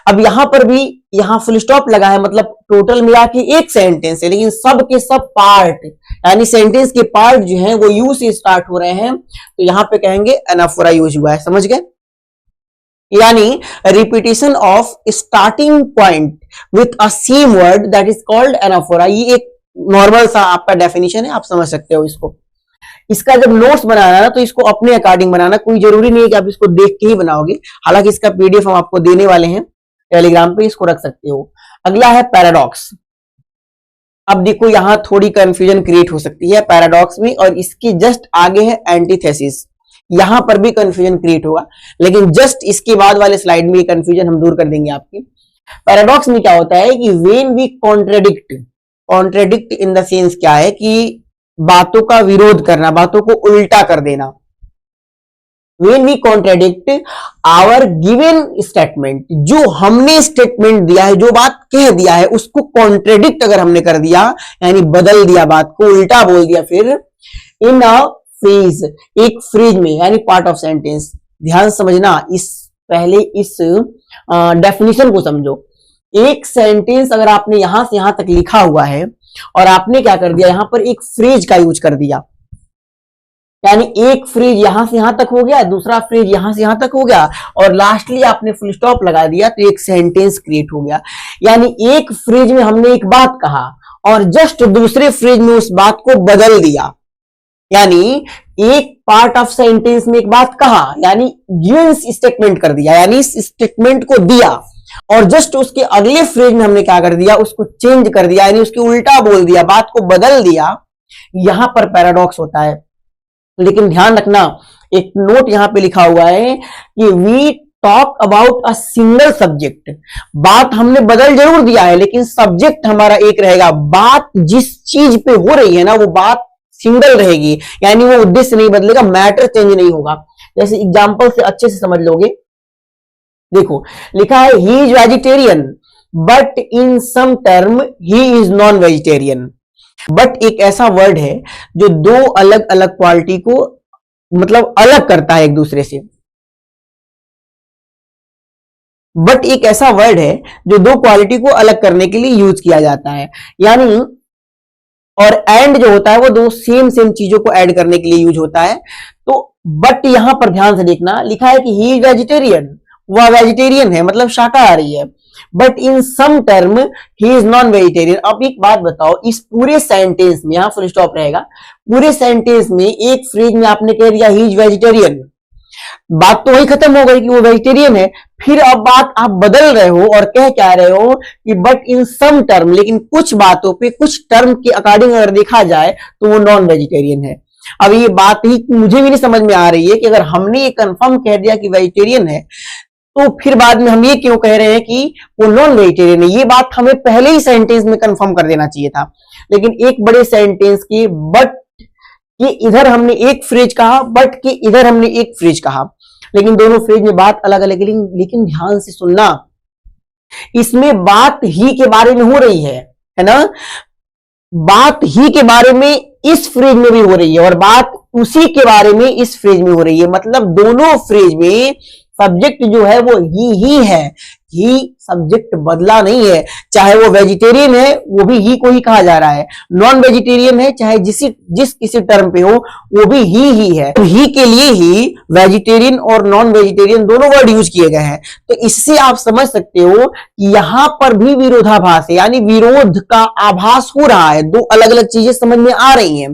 अब यहां पर भी यहां फुल स्टॉप लगा है, मतलब टोटल मिला के एक सेंटेंस है, लेकिन सब के सब पार्ट, यानी सेंटेंस के पार्ट जो हैं वो यू से स्टार्ट हो रहे हैं, तो यहां पे कहेंगे एनाफोरा यूज हुआ है, समझ गए। यानी repetition of starting point with a same word that is called anaphora. ये एक नॉर्मल सा आपका डेफिनेशन है, आप समझ सकते हो इसको। इसका जब नोट्स बनाना ना तो इसको अपने अकॉर्डिंग बनाना, कोई जरूरी नहीं है कि आप इसको देख के ही बनाओगे। हालांकि इसका पीडीएफ हम आपको देने वाले हैं टेलीग्राम पे, इसको रख सकते हो। अगला है पैराडॉक्स। अब देखो यहां थोड़ी कंफ्यूजन क्रिएट हो सकती है पैराडॉक्स में, और इसके जस्ट आगे है एंटीथेसिस। यहां पर भी कंफ्यूजन क्रिएट होगा, लेकिन जस्ट इसके बाद वाले स्लाइड में ये कंफ्यूजन हम दूर कर देंगे आपकी। पैराडॉक्स में क्या होता है कि when we contradict, contradict in the sense क्या है कि बातों का विरोध करना, बातों को उल्टा कर देना। When we contradict our given statement, जो हमने स्टेटमेंट दिया है, जो बात कह दिया है, उसको कॉन्ट्रेडिक्ट अगर हमने कर दिया, यानी बदल दिया, बात को उल्टा बोल दिया, फिर इन अ फ्रेज, एक फ्रेज में, यानी पार्ट ऑफ सेंटेंस। ध्यान समझना, इस पहले इस डेफिनेशन को समझो। एक सेंटेंस अगर आपने यहां से यहां तक लिखा हुआ है और आपने क्या कर दिया, यहां पर एक फ्रेज का यूज कर दिया, यानी एक फ्रेज यहां से यहां तक हो गया, दूसरा फ्रेज यहां से यहां तक हो गया, और लास्टली आपने फुल स्टॉप लगा दिया, तो एक सेंटेंस क्रिएट हो गया। यानी एक फ्रेज में हमने एक बात कहा और जस्ट दूसरे फ्रेज में उस बात को बदल दिया, यानी एक पार्ट ऑफ सेंटेंस में एक बात कहा, यानी गिवन स्टेटमेंट कर दिया, यानी इस स्टेटमेंट को दिया, और जस्ट उसके अगले फ्रेज में हमने क्या कर दिया, उसको चेंज कर दिया, यानी उसके उल्टा बोल दिया, बात को बदल दिया। यहां पर पैराडॉक्स होता है। लेकिन ध्यान रखना, एक नोट यहां पे लिखा हुआ है कि we talk about a single subject. बात हमने बदल जरूर दिया है, लेकिन सब्जेक्ट हमारा एक रहेगा। बात जिस चीज पे हो रही है ना, वो बात सिंगल रहेगी, यानी वो उद्देश्य नहीं बदलेगा, मैटर चेंज नहीं होगा। जैसे एग्जांपल से अच्छे से समझ लोगे, देखो लिखा है he is vegetarian but in some term he is non vegetarian. But एक ऐसा वर्ड है जो दो अलग अलग क्वालिटी को मतलब अलग करता है एक दूसरे से। बट एक ऐसा वर्ड है जो दो क्वालिटी को अलग करने के लिए यूज किया जाता है, यानी और एंड जो होता है वो दो सेम चीजों को ऐड करने के लिए यूज होता है। तो बट यहां पर ध्यान से देखना, लिखा है कि ही इज वेजिटेरियन, वह वेजिटेरियन है, मतलब शाकाहारी है। But in some term he is non vegetarian. अब एक बात बताओ, इस पूरे सेंटेंस में, यहां फुल स्टॉप रहेगा, पूरे सेंटेंस में एक फ्रेज में आपने कह दिया ही इज वेजिटेरियन, बात तो वही खत्म हो गई कि वो वेजिटेरियन है। फिर अब बात आप बदल रहे हो और कह क्या रहे हो कि बट इन सम टर्म, लेकिन कुछ बातों पे, कुछ टर्म के अकॉर्डिंग अगर देखा जाए तो वो नॉन वेजिटेरियन है। अब ये बात ही मुझे भी नहीं समझ में आ रही है कि अगर हमने ये कंफर्म कह दिया कि वेजिटेरियन है, तो फिर बाद में हम ये क्यों कह रहे हैं कि वो नॉन वेजिटेरियन है। ये बात हमें पहले ही सेंटेंस में कंफर्म कर देना चाहिए था, लेकिन एक बड़े सेंटेंस की बट कि इधर हमने एक फ्रेज कहा, बट कि इधर हमने एक फ्रेज कहा, लेकिन दोनों फ्रेज में बात अलग अलग है। लेकिन ध्यान से सुनना, इसमें बात ही के बारे में हो रही है ना, बात ही के बारे में इस फ्रेज में भी हो रही है और बात उसी के बारे में इस फ्रेज में हो रही है। मतलब दोनों फ्रेज में सब्जेक्ट जो है वो ही है, ही सब्जेक्ट बदला नहीं है। चाहे वो वेजिटेरियन है, वो भी ही को ही कहा जा रहा है, नॉन वेजिटेरियन है, चाहे जिस किसी टर्म पे हो, वो भी ही है। तो ही के लिए ही वेजिटेरियन और नॉन वेजिटेरियन दोनों वर्ड यूज किए गए हैं। तो इससे आप समझ सकते हो कि यहां पर भी विरोधाभास है, यानी विरोध का आभास हो रहा है। दो अलग अलग चीजें समझ में आ रही हैं,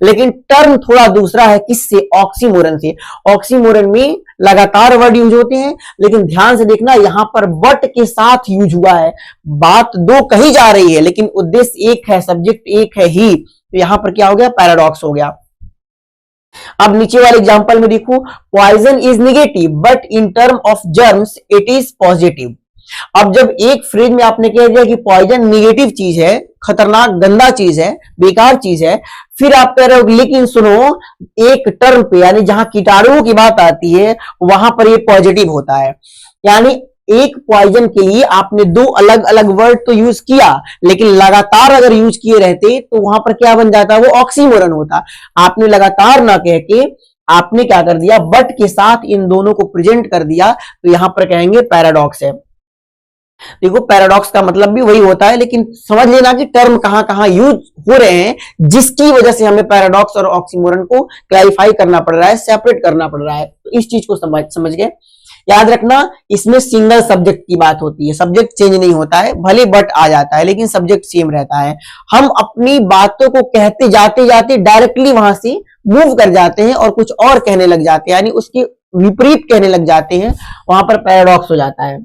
लेकिन टर्म थोड़ा दूसरा है। किससे? ऑक्सीमोरन से। ऑक्सीमोरन में लगातार वर्ड यूज होते हैं, लेकिन ध्यान से देखना, यहां पर बट के साथ यूज हुआ है। बात दो कही जा रही है, लेकिन उद्देश्य एक है, सब्जेक्ट एक है, ही। तो यहां पर क्या हो गया? पैराडॉक्स हो गया। अब नीचे वाले एग्जांपल में देखो, poison is negative but in term of germs it is positive. अब जब एक फ्रेज में आपने कह दिया कि पॉइजन नेगेटिव चीज है, खतरनाक गंदा चीज है, बेकार चीज है, फिर आप कह रहे हो लेकिन सुनो, एक टर्म पे, यानी जहां कीटाणुओं की बात आती है वहां पर ये पॉजिटिव होता है। यानी एक पॉइजन के लिए आपने दो अलग अलग वर्ड तो यूज किया, लेकिन लगातार अगर यूज किए रहते तो वहां पर क्या बन जाता? वो ऑक्सीमोरन होता। आपने लगातार ना कह के आपने क्या कर दिया? बट के साथ इन दोनों को प्रेजेंट कर दिया, तो यहां पर कहेंगे पैराडॉक्स है। देखो, पैराडॉक्स का मतलब भी वही होता है, लेकिन समझ लेना कि टर्म कहां कहां यूज हो रहे हैं, जिसकी वजह से हमें पैराडॉक्स और ऑक्सीमोरन को क्लैरिफाई करना पड़ रहा है, सेपरेट करना पड़ रहा है। तो इस चीज को समझ गए। याद रखना, इसमें सिंगल सब्जेक्ट की बात होती है, सब्जेक्ट चेंज नहीं होता है, भले बट आ जाता है लेकिन सब्जेक्ट सेम रहता है। हम अपनी बातों को कहते जाते जाते डायरेक्टली वहां से मूव कर जाते हैं और कुछ और कहने लग जाते हैं, यानी उसके विपरीत कहने लग जाते हैं, वहां पर पैराडॉक्स हो जाता है।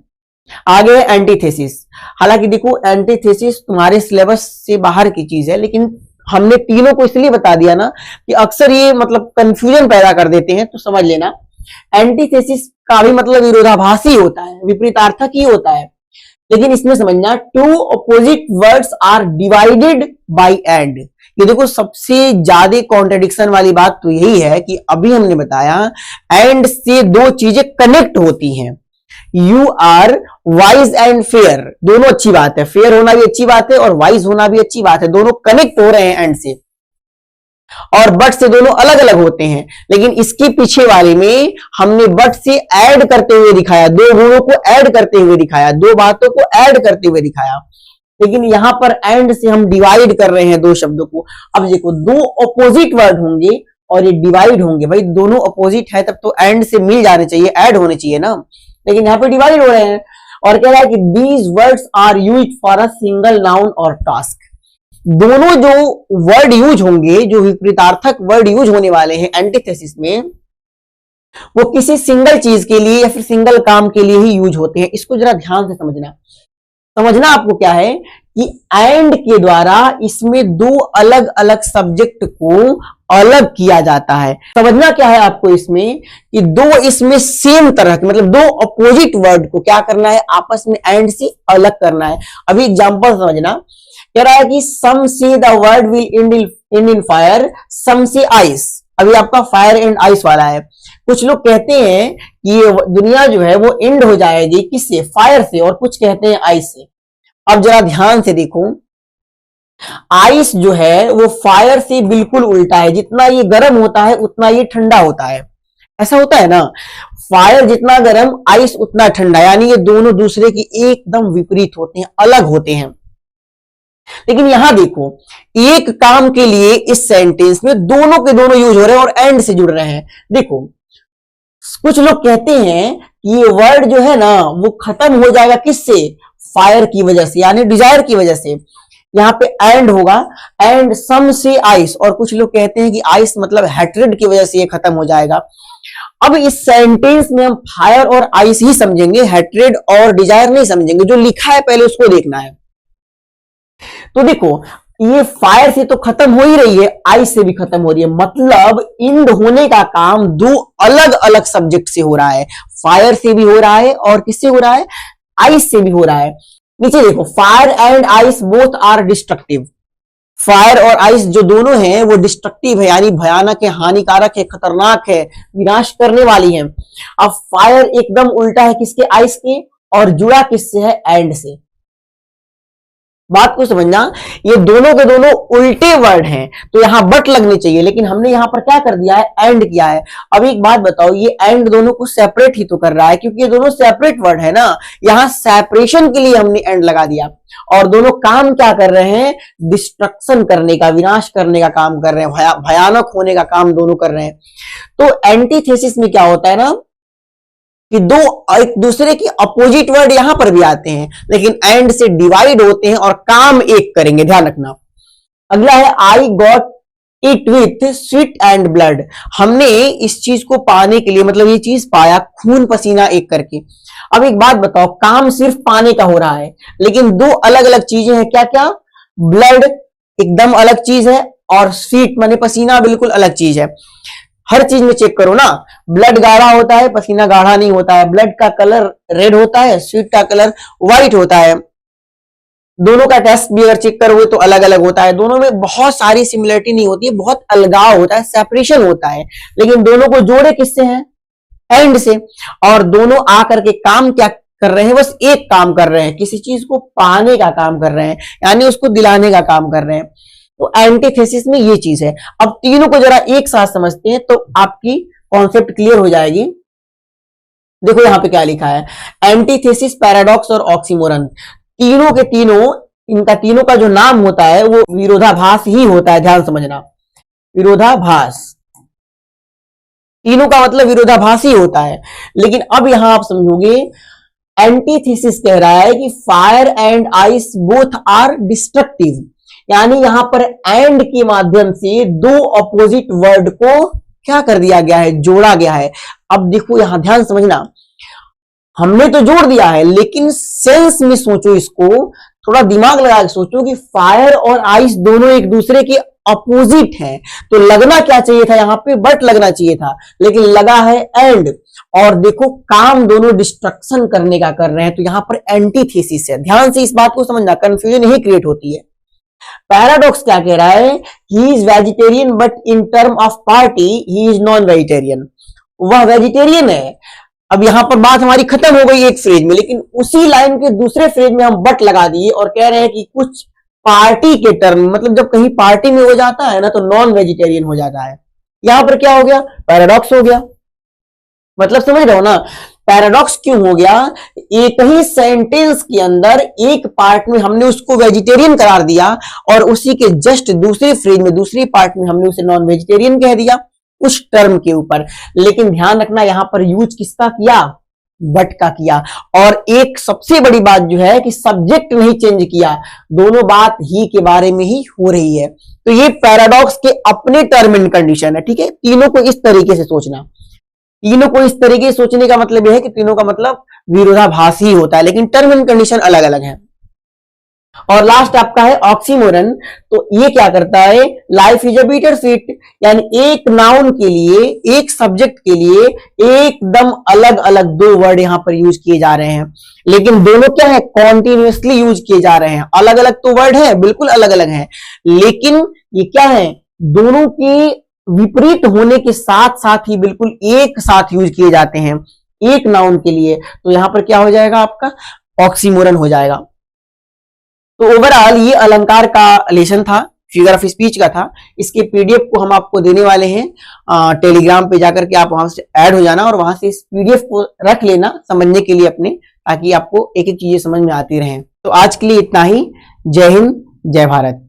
आगे है एंटीथेसिस। हालांकि देखो एंटीथेसिस तुम्हारे सिलेबस से बाहर की चीज है, लेकिन हमने तीनों को इसलिए बता दिया ना कि अक्सर ये मतलब कंफ्यूजन पैदा कर देते हैं, तो समझ लेना एंटीथेसिस का भी मतलब विरोधाभासी होता है, विपरीतार्थक ही होता है। लेकिन इसमें समझना, two opposite words are divided by and. ये देखो सबसे ज्यादा कॉन्ट्रडिक्शन वाली बात तो यही है कि अभी हमने बताया एंड से दो चीजें कनेक्ट होती हैं। You are wise and fair, दोनों अच्छी बात है, फेयर होना भी अच्छी बात है और वाइज होना भी अच्छी बात है, दोनों कनेक्ट हो रहे हैं एंड से, और बट से दोनों अलग अलग होते हैं। लेकिन इसके पीछे वाले में हमने बट से ऐड करते हुए दिखाया, दो गुणों को ऐड करते हुए दिखाया, दो बातों को ऐड करते हुए दिखाया। लेकिन यहां पर एंड से हम डिवाइड कर रहे हैं दो शब्दों को। अब देखो दो अपोजिट वर्ड होंगे और ये डिवाइड होंगे, भाई दोनों अपोजिट है तब तो एंड से मिल जाने चाहिए, ऐड होने चाहिए ना, लेकिन यहाँ पे डिवाइड हो रहे हैं। और कह रहा है कि these words are used for a single noun और टास्क। दोनों जो वर्ड यूज होंगे, जो विपरीतार्थक वर्ड यूज होने वाले हैं एंटीथेसिस में, वो किसी सिंगल चीज के लिए या फिर सिंगल काम के लिए ही यूज होते हैं। इसको जरा ध्यान से समझना। समझना आपको क्या है कि एंड के द्वारा इसमें दो अलग अलग सब्जेक्ट को अलग किया जाता है। समझना क्या है आपको इसमें कि दो इसमें सेम तरह के मतलब दो अपोजिट वर्ड को क्या करना है, आपस में एंड से अलग करना है। अभी एग्जांपल समझना, कह रहा है कि some say the world will end in fire, some say ice. अभी आपका फायर एंड आइस वाला है। कुछ लोग कहते हैं कि ये दुनिया जो है वो एंड हो जाएगी किससे, फायर से, और कुछ कहते हैं आइस से। अब जरा ध्यान से देखो, आइस जो है वो फायर से बिल्कुल उल्टा है, जितना ये गर्म होता है उतना ये ठंडा होता है। ऐसा होता है ना, फायर जितना गर्म, आइस उतना ठंडा, यानी ये दोनों दूसरे की एकदम विपरीत होते हैं, अलग होते हैं। लेकिन यहां देखो, एक काम के लिए इस सेंटेंस में दोनों के दोनों यूज हो रहे हैं और एंड से जुड़ रहे हैं। देखो कुछ लोग कहते हैं कि ये वर्ड जो है ना वो खत्म हो जाएगा किससे, फायर की वजह से, यानी डिजायर की वजह से। यहाँ पे एंड होगा, एंड सम से आइस, और कुछ लोग कहते हैं कि आइस मतलब हैट्रेड की वजह से ये खत्म हो जाएगा। अब इस सेंटेंस में हम फायर और आइस ही समझेंगे, हैट्रेड और डिजायर नहीं समझेंगे। जो लिखा है पहले उसको देखना है। तो देखो ये फायर से तो खत्म हो ही रही है, आइस से भी खत्म हो रही है, मतलब इंड होने का काम दो अलग अलग सब्जेक्ट से हो रहा है। फायर से भी हो रहा है और किससे हो रहा है, आइस से भी हो रहा है। नीचे देखो, fire and ice both are destructive. Fire और आइस जो दोनों हैं वो डिस्ट्रक्टिव है, यानी भयानक है, हानिकारक है, खतरनाक है, विनाश करने वाली है। अब फायर एकदम उल्टा है किसके, आइस के, और जुड़ा किससे है, एंड से। बात को समझना, ये दोनों के दोनों उल्टे वर्ड हैं, तो यहां बट लगनी चाहिए, लेकिन हमने यहां पर क्या कर दिया है, एंड किया है। अब एक बात बताओ, ये एंड दोनों को सेपरेट ही तो कर रहा है, क्योंकि ये दोनों सेपरेट वर्ड है ना। यहां सेपरेशन के लिए हमने एंड लगा दिया, और दोनों काम क्या कर रहे हैं, डिस्ट्रक्शन करने का, विनाश करने का काम कर रहे हैं, भयानक होने का काम दोनों कर रहे हैं। तो एंटीथेसिस में क्या होता है ना कि दो एक दूसरे की अपोजिट वर्ड यहां पर भी आते हैं, लेकिन एंड से डिवाइड होते हैं और काम एक करेंगे, ध्यान रखना। अगला है I got it with sweet and blood. हमने इस चीज को पाने के लिए, मतलब ये चीज पाया खून पसीना एक करके। अब एक बात बताओ, काम सिर्फ पाने का हो रहा है, लेकिन दो अलग अलग चीजें हैं, क्या क्या, ब्लड एकदम अलग चीज है और स्वीट माने पसीना बिल्कुल अलग चीज है। हर चीज में चेक करो ना, ब्लड गाढ़ा होता है, पसीना गाढ़ा नहीं होता है, ब्लड का कलर रेड होता है, स्वीट का कलर व्हाइट होता है। दोनों का टेस्ट भी अगर चेक करोगे तो अलग अलग होता है, दोनों में बहुत सारी सिमिलरिटी नहीं होती है, बहुत अलगाव होता है, सेपरेशन होता है, लेकिन दोनों को जोड़े किससे हैं, एंड से। और दोनों आकर के काम क्या कर रहे हैं, बस एक काम कर रहे हैं, किसी चीज को पाने का काम कर रहे हैं, यानी उसको दिलाने का काम कर रहे हैं। तो एंटीथेसिस में ये चीज है। अब तीनों को जरा एक साथ समझते हैं तो आपकी कॉन्सेप्ट क्लियर हो जाएगी। देखो यहां पे क्या लिखा है, एंटीथेसिस, पैराडॉक्स और ऑक्सीमोरन, तीनों के तीनों, इनका तीनों का जो नाम होता है वो विरोधाभास ही होता है, ध्यान समझना, विरोधाभास। तीनों का मतलब विरोधाभासी होता है। लेकिन अब यहां आप समझोगे एंटीथेसिस कह रहा है कि fire and ice both are destructive, यानी यहां पर एंड के माध्यम से दो अपोजिट वर्ड को क्या कर दिया गया है, जोड़ा गया है। अब देखो यहां ध्यान समझना, हमने तो जोड़ दिया है लेकिन सेंस में सोचो, इसको थोड़ा दिमाग लगा के सोचो कि फायर और आइस दोनों एक दूसरे के अपोजिट हैं, तो लगना क्या चाहिए था यहां पे, बट लगना चाहिए था, लेकिन लगा है एंड। और देखो काम दोनों डिस्ट्रक्शन करने का कर रहे हैं, तो यहां पर एंटीथेसिस है। ध्यान से इस बात को समझना, कंफ्यूजन यही क्रिएट होती है। पैराडॉक्स क्या कह रहा है, he is vegetarian but in term of party he is non vegetarian. वह वेजिटेरियन है। अब यहां पर बात हमारी खत्म हो गई एक फ्रेज में, लेकिन उसी लाइन के दूसरे फ्रेज में हम बट लगा दिए और कह रहे हैं कि कुछ पार्टी के टर्म, मतलब जब कहीं पार्टी में हो जाता है ना तो नॉन वेजिटेरियन हो जाता है। यहां पर क्या हो गया, पैराडॉक्स हो गया। मतलब समझ रहे हो ना, पैराडॉक्स क्यों हो गया, एक ही सेंटेंस के अंदर एक पार्ट में हमने उसको वेजिटेरियन करार दिया और उसी के जस्ट दूसरी फ्रेज में दूसरी पार्ट में हमने उसे नॉन वेजिटेरियन कह दिया उस टर्म के ऊपर। लेकिन ध्यान रखना यहां पर यूज किसका किया, बट का किया। और एक सबसे बड़ी बात जो है कि सब्जेक्ट नहीं चेंज किया, दोनों बात ही के बारे में ही हो रही है। तो ये पैराडॉक्स के अपने टर्म एंड कंडीशन है, ठीक है। तीनों को इस तरीके से सोचना, तीनों को इस तरीके से सोचने का मतलब यह है कि तीनों का मतलब विरोधाभासी होता है, लेकिन टर्म एंड कंडीशन अलग अलग है। और लास्ट आपका है ऑक्सीमोरन। तो ये क्या करता है, life is a bitter sweet, यानी एक नाउन के लिए, एक सब्जेक्ट के लिए एकदम अलग अलग दो वर्ड यहां पर यूज किए जा रहे हैं, लेकिन दोनों क्या है, कॉन्टिन्यूअसली यूज किए जा रहे हैं। अलग अलग तो वर्ड है, बिल्कुल अलग अलग है, लेकिन ये क्या है, दोनों की विपरीत होने के साथ साथ ही बिल्कुल एक साथ यूज किए जाते हैं एक नाउन के लिए। तो यहां पर क्या हो जाएगा, आपका ऑक्सीमोरन हो जाएगा। तो ओवरऑल ये अलंकार का लेसन था, फिगर ऑफ स्पीच का था। इसके पीडीएफ को हम आपको देने वाले हैं टेलीग्राम पे जाकर के, आप वहां से ऐड हो जाना और वहां से इस पीडीएफ को रख लेना समझने के लिए अपने, ताकि आपको एक एक चीजें समझ में आती रहें। तो आज के लिए इतना ही। जय हिंद, जय भारत।